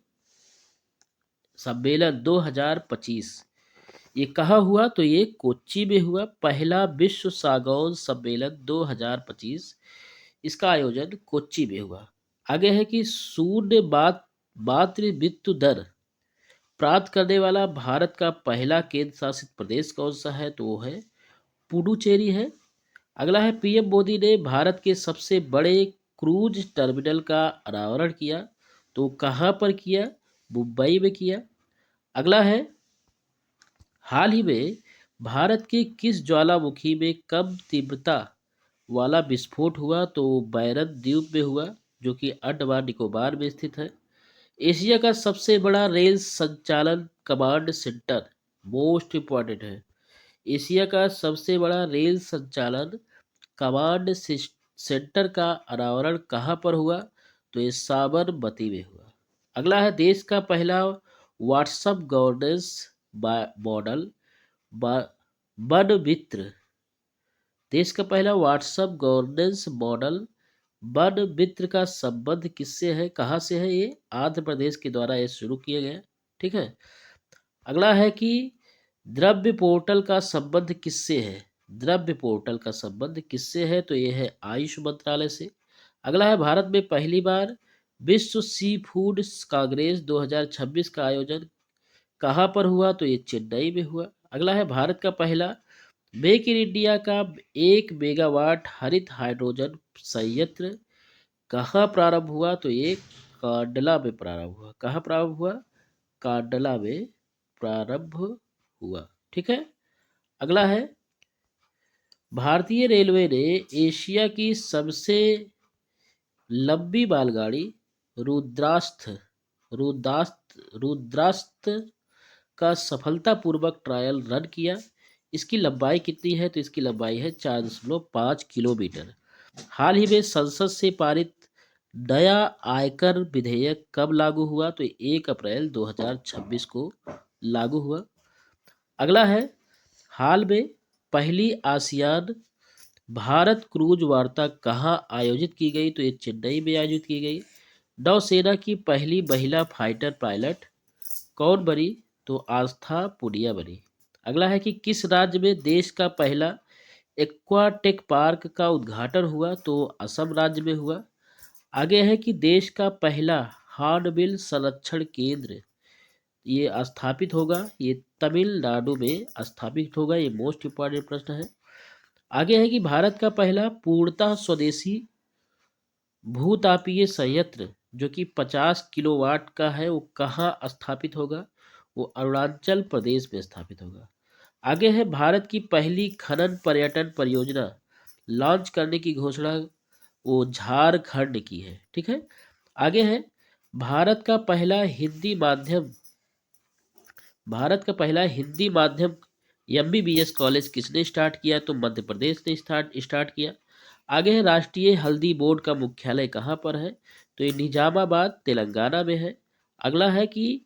S1: सम्मेलन 2025 ये कहाँ हुआ? तो ये कोच्चि में हुआ। पहला विश्व सागौन सम्मेलन 2025 इसका आयोजन कोच्चि में हुआ। आगे है कि शून्य मातृ मृत्यु दर प्राप्त करने वाला भारत का पहला केंद्र शासित प्रदेश कौन सा है? तो वो है पुडुचेरी है। अगला है, पीएम मोदी ने भारत के सबसे बड़े क्रूज टर्मिनल का अनावरण किया। तो कहाँ पर किया? मुंबई में किया। अगला है, हाल ही में भारत के किस ज्वालामुखी में कम तीव्रता वाला विस्फोट हुआ? तो बैरन द्वीप में हुआ, जो कि अंडमान निकोबार में स्थित है। एशिया का सबसे बड़ा रेल संचालन कमांड सेंटर, मोस्ट इंपॉर्टेंट है। एशिया का सबसे बड़ा रेल संचालन कमांड सेंटर का अनावरण कहाँ पर हुआ? तो ये साबरमती में हुआ। अगला है देश का पहला व्हाट्सएप गवर्नेंस मॉडल बनमित्र। देश का पहला व्हाट्सएप गवर्नेंस मॉडल बनमित्र का संबंध किससे है, कहाँ से है? ये आंध्र प्रदेश के द्वारा ये शुरू किया गया। ठीक है। अगला है कि द्रव्य पोर्टल का संबंध किससे है? द्रव्य पोर्टल का संबंध किससे है? तो ये है आयुष मंत्रालय से। अगला है भारत में पहली बार विश्व सी फूड कांग्रेस 2026 का आयोजन कहाँ पर हुआ? तो ये चेन्नई में हुआ। अगला है भारत का पहला मेक इन इंडिया का 1 मेगावाट हरित हाइड्रोजन संयंत्र कहाँ प्रारंभ हुआ? तो ये कांडला में प्रारंभ हुआ। कहाँ प्रारंभ हुआ? कांडला में प्रारंभ हुआ। ठीक है। अगला है भारतीय रेलवे ने एशिया की सबसे लंबी मालगाड़ी रुद्रास्थ रुद्रास्थ का सफलतापूर्वक ट्रायल रन किया। इसकी लंबाई कितनी है? तो इसकी लंबाई है 4.5 किलोमीटर। हाल ही में संसद से पारित नया आयकर विधेयक कब लागू हुआ? तो 1 अप्रैल 2026 को लागू हुआ। अगला है हाल में पहली आसियान भारत क्रूज वार्ता कहाँ आयोजित की गई? तो ये चेन्नई में आयोजित की गई। नौसेना की पहली महिला फाइटर पायलट कौन बनी? तो आस्था पुनिया बनी। अगला है कि किस राज्य में देश का पहला एक्वाटेक पार्क का उद्घाटन हुआ? तो असम राज्य में हुआ। आगे है कि देश का पहला हॉर्नबिल संरक्षण केंद्र ये स्थापित होगा, ये तमिलनाडु में स्थापित होगा। ये मोस्ट इंपॉर्टेंट प्रश्न है। आगे है कि भारत का पहला पूर्णतः स्वदेशी भूतापीय संयंत्र जो कि 50 किलोवाट का है वो कहाँ स्थापित होगा? वो अरुणाचल प्रदेश में स्थापित होगा। आगे है भारत की पहली खनन पर्यटन परियोजना लॉन्च करने की घोषणा वो झारखंड की है। ठीक है। आगे है भारत का पहला हिंदी माध्यम MBBS कॉलेज किसने स्टार्ट किया? तो मध्य प्रदेश ने स्टार्ट किया। आगे है राष्ट्रीय हल्दी बोर्ड का मुख्यालय कहाँ पर है? तो ये निजामाबाद तेलंगाना में है। अगला है कि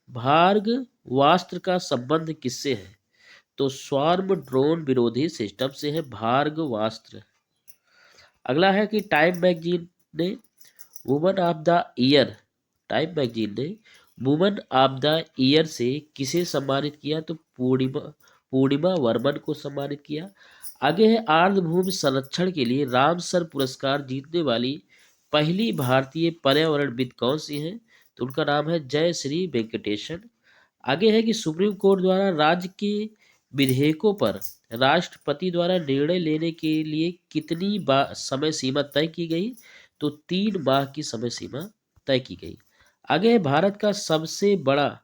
S1: भार्गवास्त्र का संबंध किससे है? तो स्वार्म ड्रोन विरोधी सिस्टम से है भार्गवास्त्र। अगला है कि टाइम मैगजीन ने वुमन ऑफ द ईयर से किसे सम्मानित किया? तो पूर्णिमा वर्मन को सम्मानित किया। आगे है आर्द्रभूमि संरक्षण के लिए रामसर पुरस्कार जीतने वाली पहली भारतीय पर्यावरणविद कौन सी है? तो उनका नाम है जयश्री वेंकटेशन। आगे है कि सुप्रीम कोर्ट द्वारा राज्य के विधेयकों पर राष्ट्रपति द्वारा निर्णय लेने के लिए कितनी समय सीमा तय की गई? तो 3 माह की समय सीमा तय की गई। आगे है भारत का सबसे बड़ा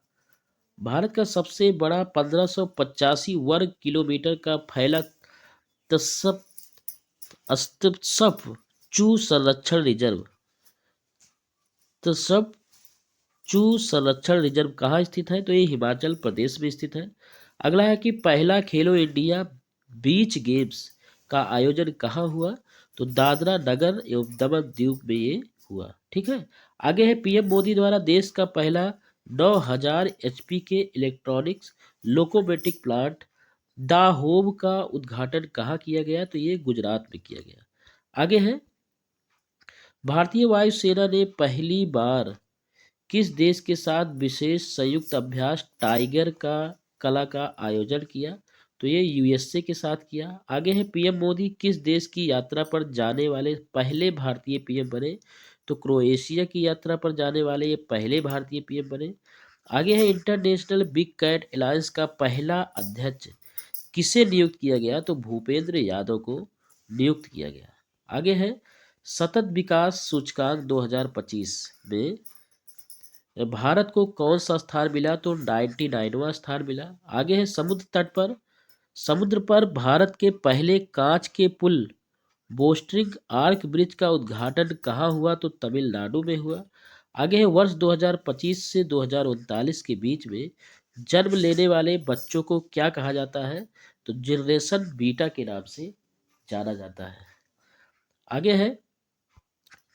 S1: 1585 वर्ग किलोमीटर का फैला तसप तसप चू संरक्षण रिजर्व कहाँ स्थित है? तो ये हिमाचल प्रदेश में स्थित है। अगला है कि पहला खेलो इंडिया बीच गेम्स का आयोजन कहाँ हुआ? तो दादरा नगर एवं दमन द्वीप में ये हुआ। ठीक है। आगे है पीएम मोदी द्वारा देश का पहला 9000 HP के इलेक्ट्रॉनिक्स लोकोमेटिक प्लांट दाहोद का उद्घाटन कहाँ किया गया? तो ये गुजरात में किया गया। आगे है भारतीय वायुसेना ने पहली बार किस देश के साथ विशेष संयुक्त अभ्यास टाइगर का कला का आयोजन किया? तो ये USA के साथ किया। आगे है पीएम मोदी किस देश की यात्रा पर जाने वाले पहले भारतीय पीएम बने? तो क्रोएशिया की यात्रा पर जाने वाले ये पहले भारतीय पीएम बने। आगे है इंटरनेशनल बिग कैट अलायंस का पहला अध्यक्ष किसे नियुक्त किया गया? तो भूपेंद्र यादव को नियुक्त किया गया। आगे है सतत विकास सूचकांक 2025 में भारत को कौन सा स्थान मिला? तो 99वां स्थान मिला। आगे है समुद्र पर भारत के पहले कांच के पुल बोस्टरिंग आर्क ब्रिज का उद्घाटन कहाँ हुआ? तो तमिलनाडु में हुआ। आगे है वर्ष 2025 से 2039 के बीच में जन्म लेने वाले बच्चों को क्या कहा जाता है? तो जनरेशन बीटा के नाम से जाना जाता है। आगे है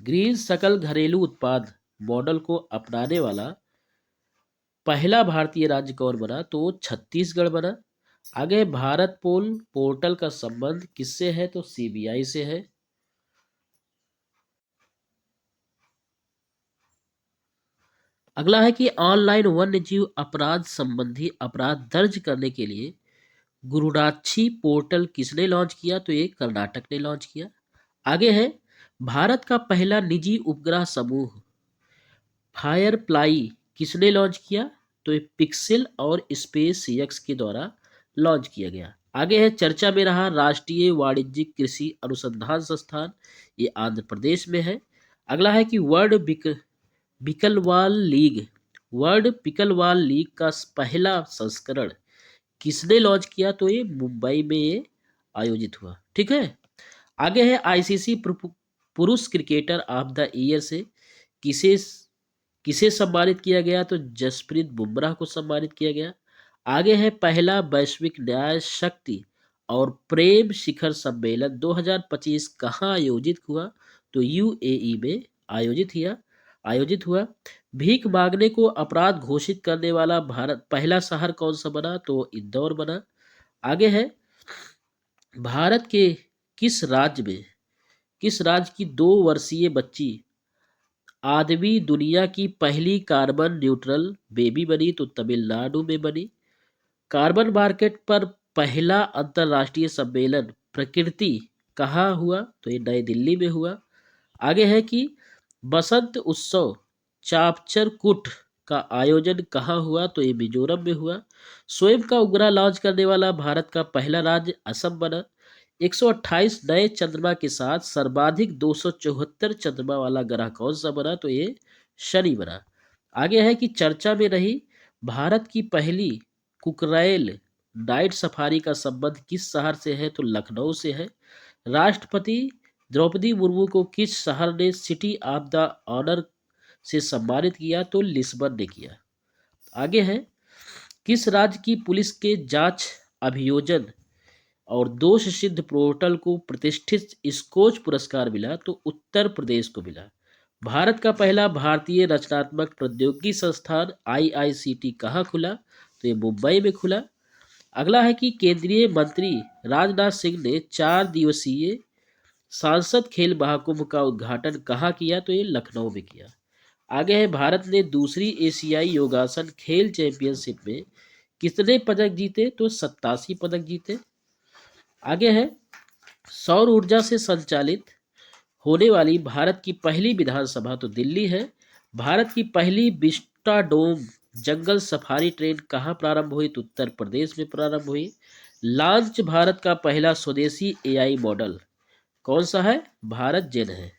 S1: ग्रीन सकल घरेलू उत्पाद मॉडल को अपनाने वाला पहला भारतीय राज्य कौन बना? तो छत्तीसगढ़ बना। आगे भारत पोल पोर्टल का संबंध किससे है? तो सीबीआई से है। अगला है कि ऑनलाइन वन्यजीव अपराध संबंधी अपराध दर्ज करने के लिए गुरुराक्षी पोर्टल किसने लॉन्च किया? तो ये कर्नाटक ने लॉन्च किया। आगे है भारत का पहला निजी उपग्रह समूह फायरफ्लाई किसने लॉन्च किया? तो ये पिक्सेल और स्पेस एक्स के द्वारा लॉन्च किया गया। आगे है चर्चा में रहा राष्ट्रीय वाणिज्यिक कृषि अनुसंधान संस्थान, ये आंध्र प्रदेश में है। अगला है कि pickleball league world pickleball league का पहला संस्करण किसने लॉन्च किया? तो ये मुंबई में ये आयोजित हुआ। ठीक है। आगे है आईसीसी पुरुष क्रिकेटर ऑफ द ईयर से किसे किसे सम्मानित किया गया? तो जसप्रीत बुमराह को सम्मानित किया गया। आगे है पहला वैश्विक न्याय शक्ति और प्रेम शिखर सम्मेलन 2025 कहाँ आयोजित हुआ? तो यूएई में आयोजित हुआ। भीख मांगने को अपराध घोषित करने वाला भारत पहला शहर कौन सा बना? तो इंदौर बना। आगे है भारत के किस राज्य में किस राज्य की 2 वर्षीय बच्ची आदमी दुनिया की पहली कार्बन न्यूट्रल बेबी बनी? तो तमिलनाडु में बनी। कार्बन मार्केट पर पहला अंतरराष्ट्रीय सम्मेलन प्रकृति कहाँ हुआ? तो ये नई दिल्ली में हुआ। आगे है कि बसंत उत्सव चापचर कुट का आयोजन कहाँ हुआ? तो ये मिजोरम में हुआ। स्वयं का उपग्रह लॉन्च करने वाला भारत का पहला राज्य असम बना। 128 नए चंद्रमा के साथ सर्वाधिक 274 चंद्रमा वाला ग्रह कौन सा बना? तो ये शनि बना। आगे है कि चर्चा में रही भारत की पहली कुकरैल नाइट सफारी का संबंध किस शहर से है? तो लखनऊ से है। राष्ट्रपति द्रौपदी मुर्मू को किस शहर ने सिटी ऑफ द ऑनर से सम्मानित किया? तो लिस्बन ने किया। आगे है किस राज्य की पुलिस के जांच अभियोजन और दोष सिद्ध पोर्टल को प्रतिष्ठित स्कोच पुरस्कार मिला? तो उत्तर प्रदेश को मिला। भारत का पहला भारतीय रचनात्मक प्रौद्योगिकी संस्थान आईआईसीटी कहाँ खुला? तो ये मुंबई में खुला। अगला है कि केंद्रीय मंत्री राजनाथ सिंह ने 4 दिवसीय सांसद खेल महाकुंभ का उद्घाटन कहाँ किया? तो ये लखनऊ में किया। आगे है भारत ने दूसरी एशियाई योगासन खेल चैंपियनशिप में कितने पदक जीते? तो 87 पदक जीते। आगे है सौर ऊर्जा से संचालित होने वाली भारत की पहली विधानसभा तो दिल्ली है। भारत की पहली विस्टाडोम जंगल सफारी ट्रेन कहाँ प्रारंभ हुई? तो उत्तर प्रदेश में प्रारंभ हुई। लॉन्च भारत का पहला स्वदेशी एआई मॉडल कौन सा है? भारत जेन है।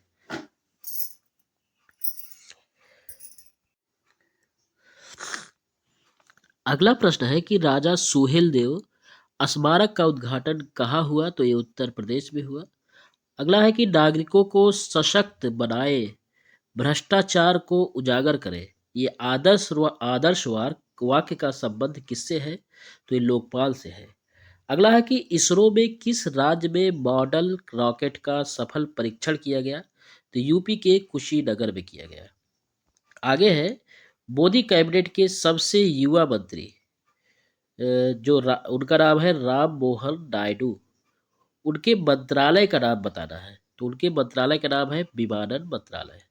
S1: अगला प्रश्न है कि राजा सुहेल देव स्मारक का उद्घाटन कहाँ हुआ? तो ये उत्तर प्रदेश में हुआ। अगला है कि नागरिकों को सशक्त बनाए, भ्रष्टाचार को उजागर करे, ये आदर्श वाक्य का संबंध किससे है? तो ये लोकपाल से है। अगला है कि इसरो में किस राज्य में मॉडल रॉकेट का सफल परीक्षण किया गया? तो यूपी के कुशीनगर में किया गया। आगे है मोदी कैबिनेट के सबसे युवा मंत्री उनका नाम है राम मोहन नायडू। उनके मंत्रालय का नाम बताना है। तो उनके मंत्रालय का नाम है विमानन मंत्रालय।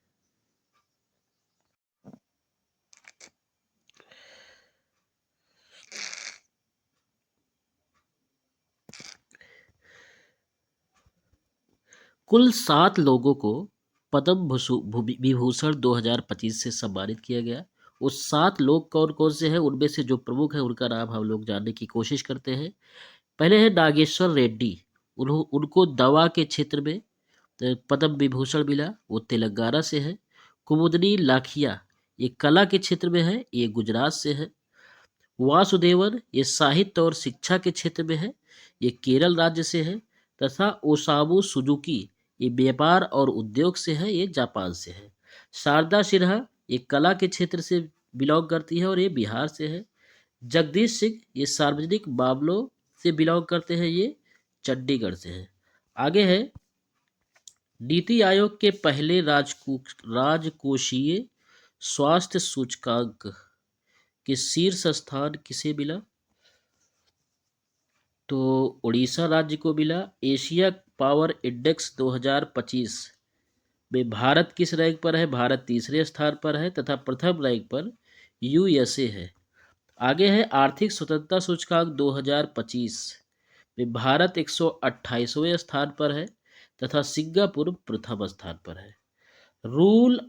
S1: कुल 7 लोगों को पद्म विभूषण 2025 से सम्मानित किया गया। उस 7 लोग कौन कौन से हैं? उनमें से जो प्रमुख है उनका नाम हम लोग जानने की कोशिश करते हैं। पहले है नागेश्वर रेड्डी। उनको दवा के क्षेत्र में पद्म विभूषण मिला, वो तेलंगाना से है। कुमुदनी लाखिया ये कला के क्षेत्र में है, ये गुजरात से है। वासुदेवन ये साहित्य और शिक्षा के क्षेत्र में है, ये केरल राज्य से है। तथा ओसामू सुजुकी ये व्यापार और उद्योग से है, ये जापान से है। शारदा सिन्हा ये कला के क्षेत्र से बिलोंग करती है और ये बिहार से है। जगदीश सिंह ये सार्वजनिक मामलों से बिलोंग करते हैं, ये चंडीगढ़ से है। आगे है नीति आयोग के पहले राजकोषीय स्वास्थ्य सूचकांक के शीर्ष स्थान किसे मिला? तो उड़ीसा राज्य को मिला। एशिया पावर इंडेक्स 2025 में भारत किस रैंक पर है? भारत तीसरे स्थान पर है तथा प्रथम रैंक पर यूएसए है। आगे है आर्थिक स्वतंत्रता सूचकांक 2025 में भारत 128वें स्थान पर है तथा सिंगापुर प्रथम स्थान पर है। रूल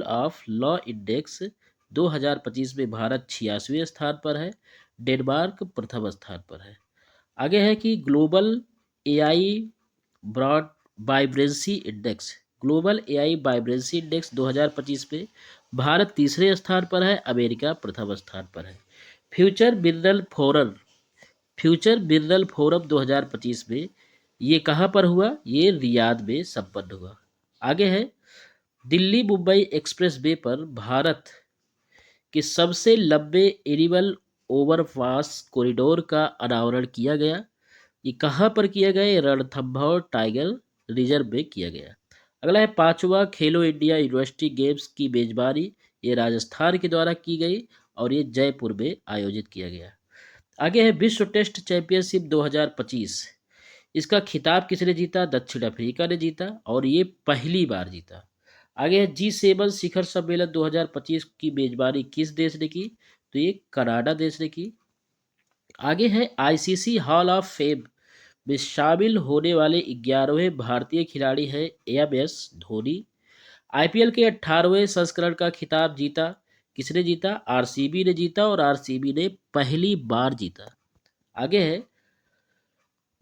S1: ऑफ लॉ इंडेक्स 2025 में भारत 86वें स्थान पर है, डेनमार्क प्रथम स्थान पर है। आगे है कि AI broad global AI vibrancy index 2025 में भारत तीसरे स्थान पर है, अमेरिका प्रथम स्थान पर है। फ्यूचर मिनरल फोरम 2025 में ये कहाँ पर हुआ? ये रियाद में संपन्न हुआ। आगे है दिल्ली मुंबई एक्सप्रेस वे पर भारत के सबसे लंबे एनिमल ओवरपास कॉरिडोर का अनावरण किया गया। ये कहाँ पर किया गया? ये रणथंभौर टाइगर रिजर्व में किया गया। अगला है 5वां खेलो इंडिया यूनिवर्सिटी गेम्स की मेजबानी ये राजस्थान के द्वारा की गई और ये जयपुर में आयोजित किया गया। आगे है विश्व टेस्ट चैंपियनशिप 2025। इसका खिताब किसने जीता? दक्षिण अफ्रीका ने जीता और ये पहली बार जीता। आगे है G7 शिखर सम्मेलन 2025 की मेजबानी किस देश ने की? तो ये कनाडा देश ने की। आगे है आईसीसी हॉल ऑफ फेम में शामिल होने वाले 11वें भारतीय खिलाड़ी है MS धोनी। आईपीएल के 18वें संस्करण का खिताब जीता किसने जीता? आरसीबी ने जीता और आरसीबी ने पहली बार जीता। आगे है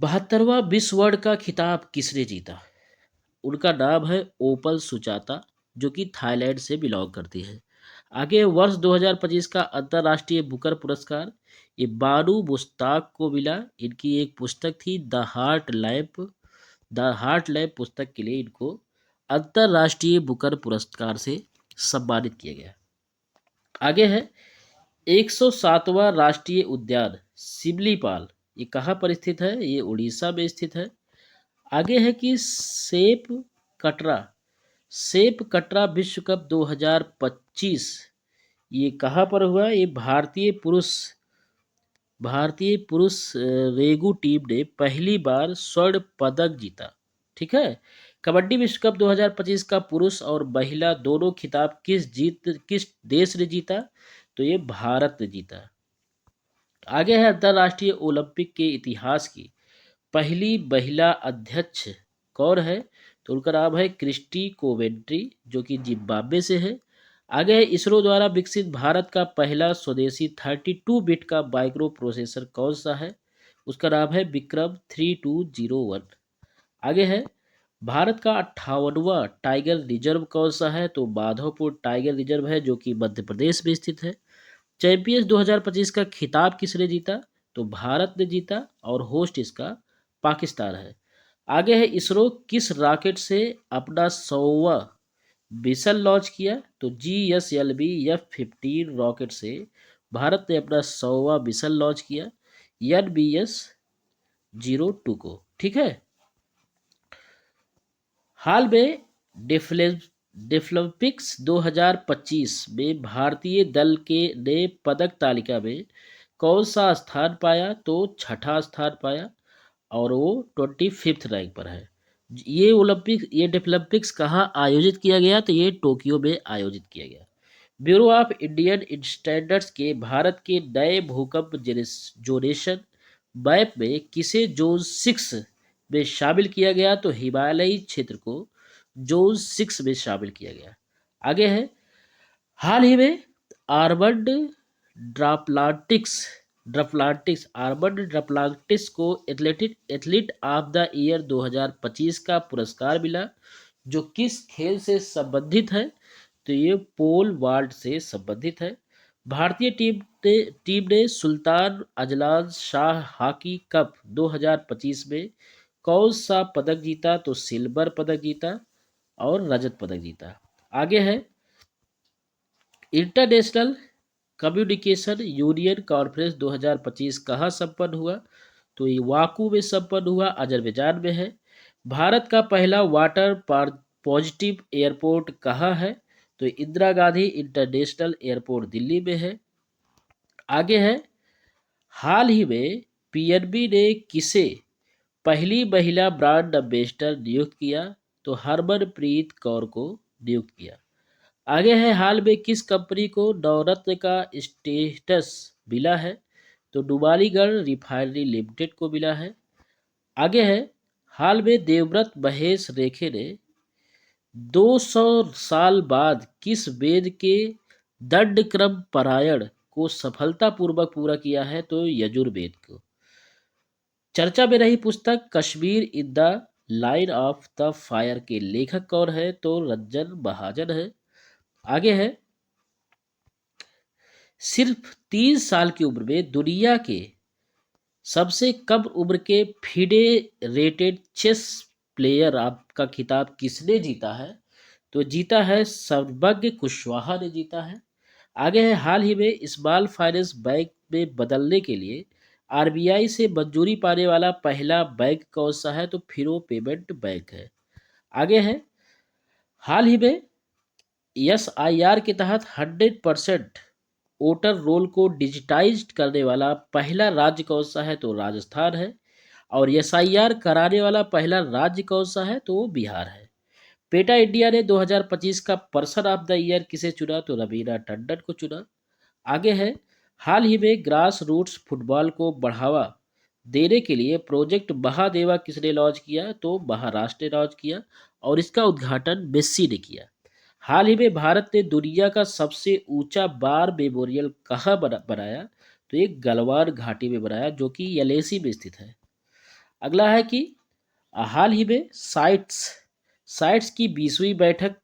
S1: 72वां विश्व वर्ल्ड का खिताब किसने जीता? उनका नाम है ओपल सुचाता जो कि थाईलैंड से बिलोंग करती है। आगे वर्ष 2025 का अंतर्राष्ट्रीय बुकर पुरस्कार ये बानू मुश्ताक को मिला। इनकी एक पुस्तक थी द हार्ट लैम्प पुस्तक के लिए इनको अंतर्राष्ट्रीय बुकर पुरस्कार से सम्मानित किया गया। आगे है 107वां राष्ट्रीय उद्यान सिमलीपाल ये कहाँ पर स्थित है? ये उड़ीसा में स्थित है। आगे है कि सेप कटरा विश्व कप 2025 ये कहाँ पर हुआ? ये भारतीय पुरुष रेगू टीम ने पहली बार स्वर्ण पदक जीता। ठीक है। कबड्डी विश्व कप 2025 का पुरुष और महिला दोनों खिताब किस देश ने जीता? तो ये भारत ने जीता। आगे है अंतर्राष्ट्रीय ओलंपिक के इतिहास की पहली महिला अध्यक्ष कौन है? तो उनका नाम है क्रिस्टी कोवेंट्री जो कि जिम्बाब्वे से है। आगे है इसरो द्वारा विकसित भारत का पहला स्वदेशी 32 बिट का माइक्रो प्रोसेसर कौन सा है? उसका नाम है विक्रम 3201। आगे है भारत का 58वां टाइगर रिजर्व कौन सा है? तो माधवपुर टाइगर रिजर्व है जो कि मध्य प्रदेश में स्थित है। चैंपियंस 2025 का खिताब किसने जीता? तो भारत ने जीता और होस्ट इसका पाकिस्तान है। आगे है इसरो किस रॉकेट से अपना 100वां मिशन लॉन्च किया? तो GSLV F-15 रॉकेट से भारत ने अपना 100वां मिशन लॉन्च किया NBS-02 को। ठीक है। हाल में डेफलिम्पिक्स 2025 में भारतीय दल के ने पदक तालिका में कौन सा स्थान पाया? तो छठा स्थान पाया और वो 25th रैंक पर है। ये डेफलिम्पिक्स कहाँ आयोजित किया गया? तो ये टोक्यो में आयोजित किया गया। ब्यूरो ऑफ इंडियन स्टैंडर्ड्स के भारत के नए भूकंप जोनेशन मैप में किसे जोन 6 में शामिल किया गया? तो हिमालयी क्षेत्र को जोन 6 में शामिल किया गया। आगे है हाल ही में आर्मर्ड ड्रप्लांटिक्स को एथलीट ऑफ द ईयर 2025 का पुरस्कार मिला जो किस खेल से संबंधित है? तो ये पोल वाल्ट से संबंधित है। भारतीय टीम ने Sultan Azlan Shah hockey cup 2025 में कौन सा पदक जीता? तो सिल्वर पदक जीता और रजत पदक जीता। आगे है इंटरनेशनल कम्युनिकेशन यूनियन कॉन्फ्रेंस 2025 कहाँ संपन्न हुआ? तो ये वाकू में संपन्न हुआ, अजरबैजान में है। भारत का पहला वाटर पॉजिटिव एयरपोर्ट कहाँ है? तो इंदिरा गांधी इंटरनेशनल एयरपोर्ट दिल्ली में है। आगे है, हाल ही में पीएनबी ने किसे पहली महिला ब्रांड एम्बेसडर नियुक्त किया? तो हरमनप्रीत कौर को नियुक्त किया। आगे है, हाल में किस कंपनी को नवरत्न का स्टेटस मिला है? तो नुमालीगढ़ रिफाइनरी लिमिटेड को मिला है। आगे है, हाल में देवव्रत महेश रेखे ने 200 साल बाद किस वेद के दंडक्रम पारायण को सफलतापूर्वक पूरा किया है? तो यजुर्वेद को। चर्चा में रही पुस्तक Kashmir in the line of the fire के लेखक कौन है? तो रंजन महाजन है। आगे है, सिर्फ 30 साल की उम्र में दुनिया के सबसे कम उम्र के फेडरेटेड चेस प्लेयर आपका खिताब किसने जीता है? तो जीता है सर्वज्ञ कुशवाहा ने जीता है। आगे है, हाल ही में स्मॉल फाइनेंस बैंक में बदलने के लिए आरबीआई से मंजूरी पाने वाला पहला बैंक कौन सा है? तो फिरो पेमेंट बैंक है। आगे है, हाल ही में एसआईआर के तहत 100% वोटर रोल को डिजिटाइज्ड करने वाला पहला राज्य कौन सा है? तो राजस्थान है। और एसआईआर कराने वाला पहला राज्य कौन सा है? तो वो बिहार है। पेटा इंडिया ने 2025 का पर्सन ऑफ द ईयर किसे चुना? तो रवीना टंडन को चुना। आगे है, हाल ही में ग्रास रूट्स फुटबॉल को बढ़ावा देने के लिए प्रोजेक्ट महादेवा किसने लॉन्च किया? तो महाराष्ट्र ने लॉन्च किया और इसका उद्घाटन मेस्सी ने किया। हाल ही में भारत ने दुनिया का सबसे ऊंचा बार मेमोरियल कहाँ बनाया? तो ये गलवान घाटी में बनाया, जो कि एलएसी में स्थित है। अगला है कि हाल ही में साइट्स साइट्स की 20वीं बैठक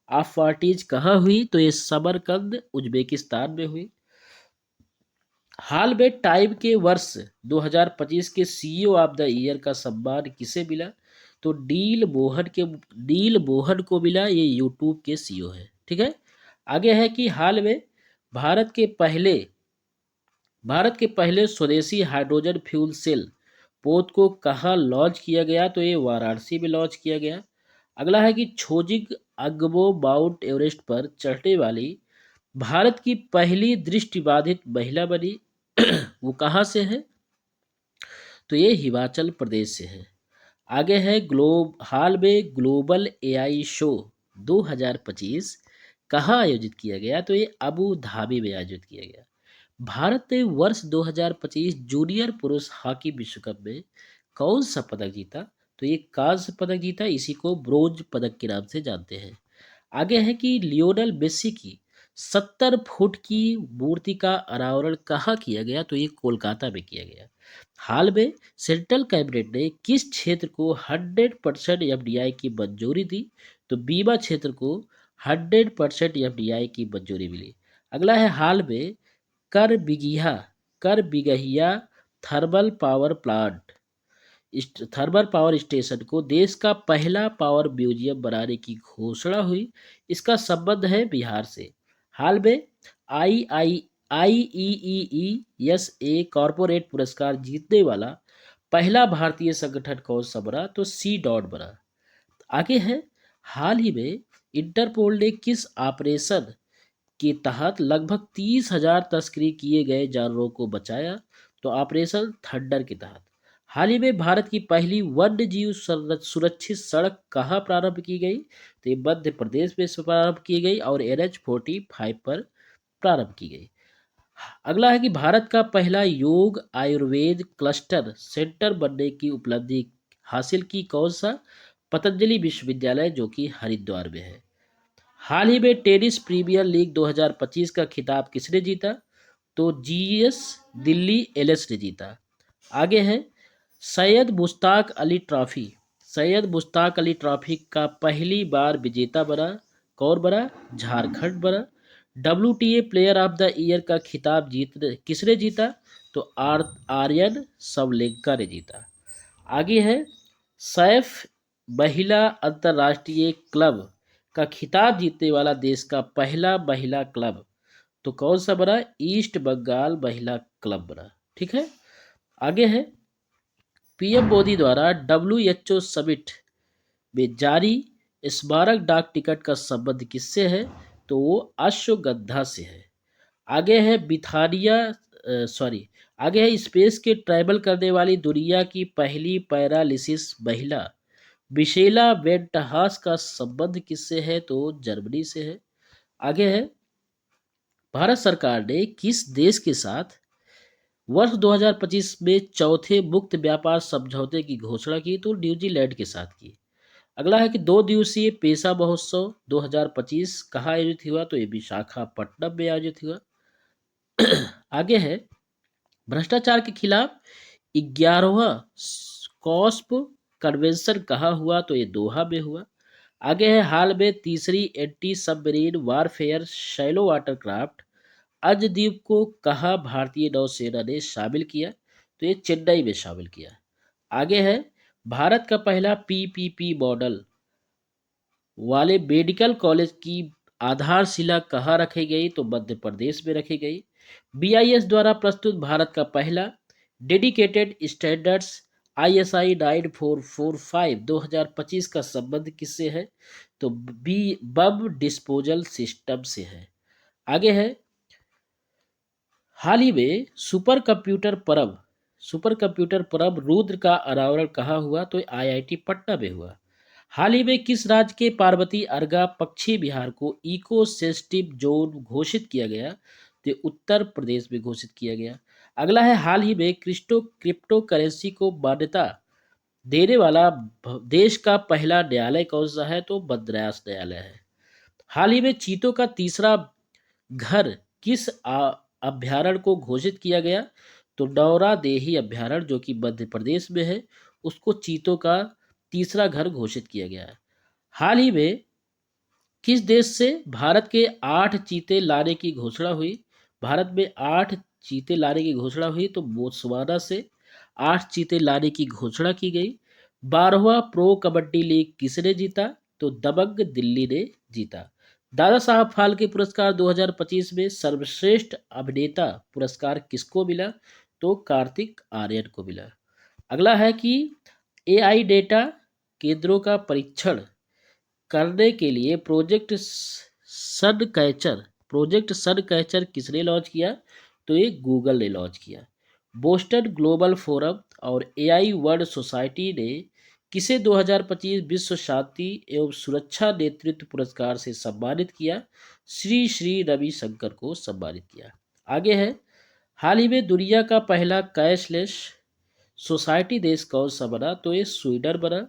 S1: ऑफ पार्टीज कहाँ हुई? तो ये समरकंद उज्बेकिस्तान में हुई। हाल में टाइम के वर्ष 2025 के सीईओ ऑफ द ईयर का सम्मान किसे मिला? तो डील मोहन को मिला। ये यूट्यूब के सीईओ है। ठीक है। आगे है कि हाल में भारत के पहले भारत के पहले स्वदेशी हाइड्रोजन फ्यूल सेल पोत को कहाँ लॉन्च किया गया? तो ये वाराणसी में लॉन्च किया गया। अगला है कि छोजिंग अगबो माउंट एवरेस्ट पर चढ़ने वाली भारत की पहली दृष्टिबाधित महिला बनी। वो कहाँ से है? तो ये हिमाचल प्रदेश से है। आगे है, हाल में ग्लोबल एआई शो 2025 कहाँ आयोजित किया गया? तो ये अबू धाबी में आयोजित किया गया। भारत ने वर्ष 2025 जूनियर पुरुष हॉकी विश्व कप में कौन सा पदक जीता? तो ये कांस्य पदक जीता। इसी को ब्रोंज पदक के नाम से जानते हैं। आगे है कि लियोनेल मेसी की 70 फुट की मूर्ति का अनावरण कहाँ किया गया? तो ये कोलकाता में किया गया। हाल में सेंट्रल कैबिनेट ने किस क्षेत्र को 100% एफडीआई की मंजूरी दी? तो बीमा क्षेत्र को 100% एफडीआई की मंजूरी मिली। अगला है, हाल में कर बिगहिया thermal power plant thermal power station को देश का पहला पावर म्यूजियम बनाने की घोषणा हुई। इसका संबंध है बिहार से। हाल में आई आई IEEE कॉरपोरेट पुरस्कार जीतने वाला पहला भारतीय संगठन कौन सा बना? तो सी डॉट बना। आगे है, हाल ही में इंटरपोल ने किस ऑपरेशन के तहत लगभग 30,000 तस्करी किए गए जानवरों को बचाया? तो ऑपरेशन थंडर के तहत। हाल ही में भारत की पहली वन्य जीव सुरक्षित सड़क कहाँ प्रारंभ की गई? तो ये मध्य प्रदेश में प्रारंभ की गई और NH-45 पर प्रारंभ की गई। अगला है कि भारत का पहला योग आयुर्वेद क्लस्टर सेंटर बनने की उपलब्धि हासिल की कौन सा? पतंजलि विश्वविद्यालय, जो कि हरिद्वार में है। हाल ही में टेनिस प्रीमियर लीग 2025 का खिताब किसने जीता? तो जीएस दिल्ली एलएस ने जीता। आगे है, सैयद मुश्ताक अली ट्रॉफी का पहली बार विजेता बना कौन बना? झारखंड बना। WTA player of the year का खिताब किसने जीता? तो आर्यन सवलेंका ने जीता। आगे है, सैफ महिला अंतर्राष्ट्रीय क्लब का खिताब जीतने वाला देश का पहला महिला क्लब तो कौन सा बना? ईस्ट बंगाल महिला क्लब बना। ठीक है। आगे है, पीएम मोदी द्वारा WHO समिट में जारी स्मारक डाक टिकट का संबंध किससे है? तो वो अश्वगंधा से है। आगे है आगे है स्पेस के ट्रैवल करने वाली दुनिया की पहली पैरालिसिस महिला मिशेला वेंटहास का संबंध किससे है? तो जर्मनी से है। आगे है भारत सरकार ने किस देश के साथ वर्ष 2025 में चौथे मुक्त व्यापार समझौते की घोषणा की? तो न्यूजीलैंड के साथ की। अगला है कि 2 दिवसीय पेशा महोत्सव 2025 कहाँ आयोजित हुआ? तो ये विशाखापट्टनम में आयोजित हुआ। आगे है भ्रष्टाचार के खिलाफ 11वां कॉस्प कन्वेंशन कहाँ हुआ? तो ये दोहा में हुआ। आगे है हाल में तीसरी anti submarine warfare shallow watercraft Anjadip को कहाँ भारतीय नौसेना ने शामिल किया? तो ये चेन्नई में शामिल किया। आगे है भारत का पहला पीपीपी मॉडल वाले मेडिकल कॉलेज की आधारशिला कहाँ रखी गई? तो मध्य प्रदेश में रखी गई। बीआईएस द्वारा प्रस्तुत भारत का पहला डेडिकेटेड स्टैंडर्ड्स ISI 9445 2025 का संबंध किससे है? तो बी बम डिस्पोजल सिस्टम से है। आगे है हाल ही में सुपर कंप्यूटर परब रुद्र का अनावरण कहाँ हुआ? तो IIT पटना में हुआ। हाल ही में किस राज्य के पार्वती अर्गा पक्षी विहार को इको सेंसिटिव जोन घोषित किया गया? तो उत्तर प्रदेश में घोषित किया गया। अगला है हाल ही में क्रिप्टो करेंसी को मान्यता देने वाला देश का पहला न्यायालय कौन सा है? तो मद्रास न्यायालय है। हाल ही में चीतों का तीसरा घर किस अभ्यारण्य को घोषित किया गया? तो डौरा देही अभ्यारण्य जो कि मध्य प्रदेश में है, उसको चीतों का तीसरा घर घोषित किया गया है। हाल ही में किस देश से भारत के 8 चीते लाने की घोषणा हुई? भारत में 8 चीते लाने की घोषणा हुई, तो बोत्सवाना से 8 चीते लाने की घोषणा की गई। 12वां प्रो कबड्डी लीग किसने जीता? तो दबंग दिल्ली ने जीता। दादा साहब फाल्के पुरस्कार 2025 में सर्वश्रेष्ठ अभिनेता पुरस्कार किसको मिला? तो कार्तिक आर्यन को मिला। अगला है कि AI डेटा केंद्रों का परीक्षण करने के लिए प्रोजेक्ट सन कैचर किसने लॉन्च किया? तो ये गूगल ने लॉन्च किया। बोस्टन ग्लोबल फोरम और AI वर्ल्ड सोसाइटी ने किसे 2025 विश्व शांति एवं सुरक्षा नेतृत्व पुरस्कार से सम्मानित किया? श्री श्री रविशंकर को सम्मानित किया। आगे है हाल ही में दुनिया का पहला कैशलेस सोसाइटी देश कौन सा बना? तो ये स्वीडन बना।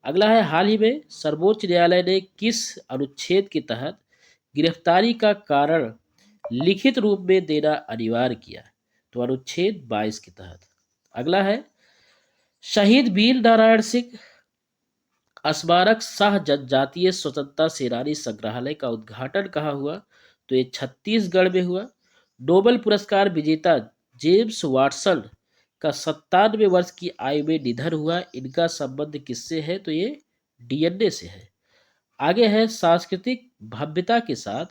S1: अगला है हाल ही में सर्वोच्च न्यायालय ने किस अनुच्छेद के तहत गिरफ्तारी का कारण लिखित रूप में देना अनिवार्य किया? तो अनुच्छेद 22 के तहत। अगला है शहीद वीर नारायण सिंह स्मारक सह जनजातीय स्वतंत्रता सेनानी संग्रहालय का उद्घाटन कहाँ हुआ? तो ये छत्तीसगढ़ में हुआ। नोबेल पुरस्कार विजेता जेम्स वाटसन का 97वें वर्ष की आयु में निधन हुआ। इनका संबंध किससे है? तो ये DNA से है। आगे है सांस्कृतिक भव्यता के साथ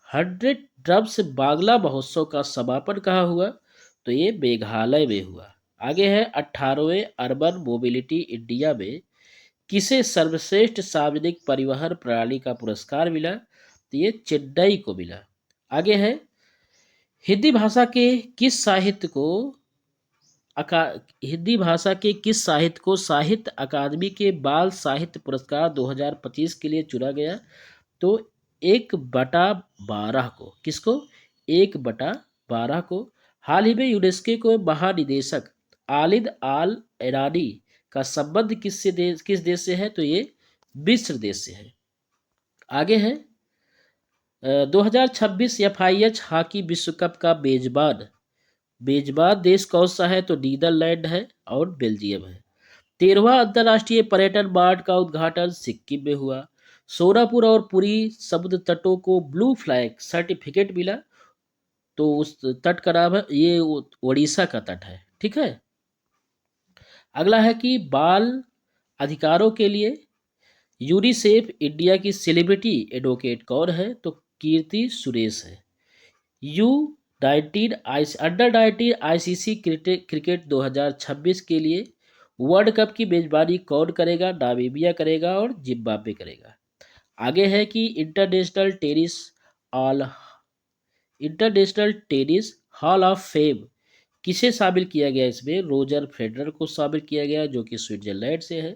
S1: 100 ड्रम्स बांग्ला महोत्सव का समापन कहाँ हुआ? तो ये मेघालय में हुआ। आगे है 18वें अर्बन मोबिलिटी इंडिया में किसे सर्वश्रेष्ठ सार्वजनिक परिवहन प्रणाली का पुरस्कार मिला? तो ये चेन्नई को मिला। आगे है हिंदी भाषा के किस साहित्य को साहित्य अकादमी के बाल साहित्य पुरस्कार 2025 के लिए चुना गया? तो 1/12 को। किसको? 1/12 को। हाल ही में यूनेस्को के महानिदेशक आलिद आल ईरानी का संबंध किस देश से है? तो ये मिस्र देश से है। आगे है 2026 FIH हॉकी विश्व कप का मेजबान देश कौन सा है? तो नीदरलैंड है और बेल्जियम है। 13वां अंतर्राष्ट्रीय पर्यटन मार्ट का उद्घाटन सिक्किम में हुआ। सोनापुर और पुरी समुद्र तटों को ब्लू फ्लैग सर्टिफिकेट मिला। तो उस तट का नाम है, ये उड़ीसा का तट है। ठीक है। अगला है कि बाल अधिकारों के लिए यूनिसेफ इंडिया की सेलिब्रिटी एडवोकेट कौन है? तो कीर्ति सुरेश है। अंडर 19 आईसीसी क्रिकेट 2026 के लिए वर्ल्ड कप की मेजबानी कौन करेगा? नामीबिया करेगा और जिम्बाब्वे करेगा। आगे है कि all international tennis hall of fame किसे शामिल किया गया? इसमें रोजर फेडरर को शामिल किया गया जो कि स्विट्जरलैंड से है।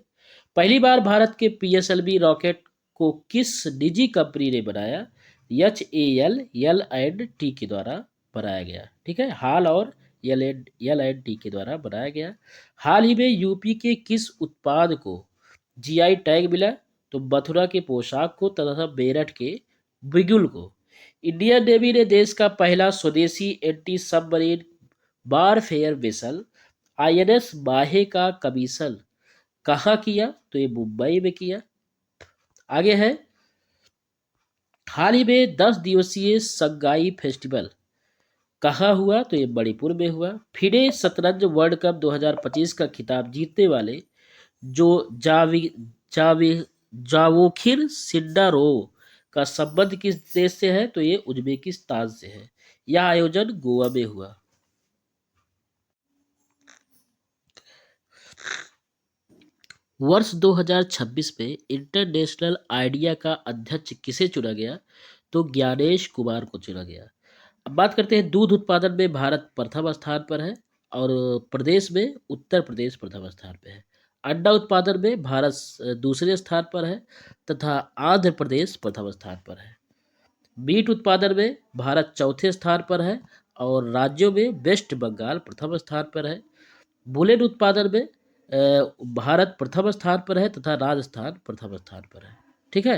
S1: पहली बार भारत के पीएसएलवी रॉकेट को किस निजी कंपनी ने बनाया? एल एंड टी के द्वारा बनाया गया। ठीक है, हाल और एल एंड टी के द्वारा बनाया गया। हाल ही में यूपी के किस उत्पाद को जीआई टैग मिला? तो मथुरा के पोशाक को तथा मेरठ के बिगुल को। इंडियन नेवी ने देश का पहला स्वदेशी anti submarine warfare vessel INS माहे का कमीशन कहाँ किया? तो ये मुंबई में किया। आगे है, हाल ही में 10 दिवसीय संगाई फेस्टिवल कहाँ हुआ? तो ये मणिपुर में हुआ। फिडे शतरंज वर्ल्ड कप 2025 का खिताब जीतने वाले जो जावी जावोखिर सिंडारोव का संबंध किस देश से है? तो ये उज्बेकिस्तान से है। यह आयोजन गोवा में हुआ। वर्ष 2026 में इंटरनेशनल आइडिया का अध्यक्ष किसे चुना गया? तो ज्ञानेश कुमार को चुना गया। अब बात करते हैं, दूध उत्पादन में भारत प्रथम स्थान पर है और प्रदेश में उत्तर प्रदेश प्रथम स्थान पर है। अंडा उत्पादन में भारत दूसरे स्थान पर है तथा आंध्र प्रदेश प्रथम स्थान पर है। मीट उत्पादन में भारत चौथे स्थान पर है और राज्यों में वेस्ट बंगाल प्रथम स्थान पर है। बुलेट उत्पादन में भारत प्रथम स्थान पर है तथा राजस्थान प्रथम स्थान पर है। ठीक है।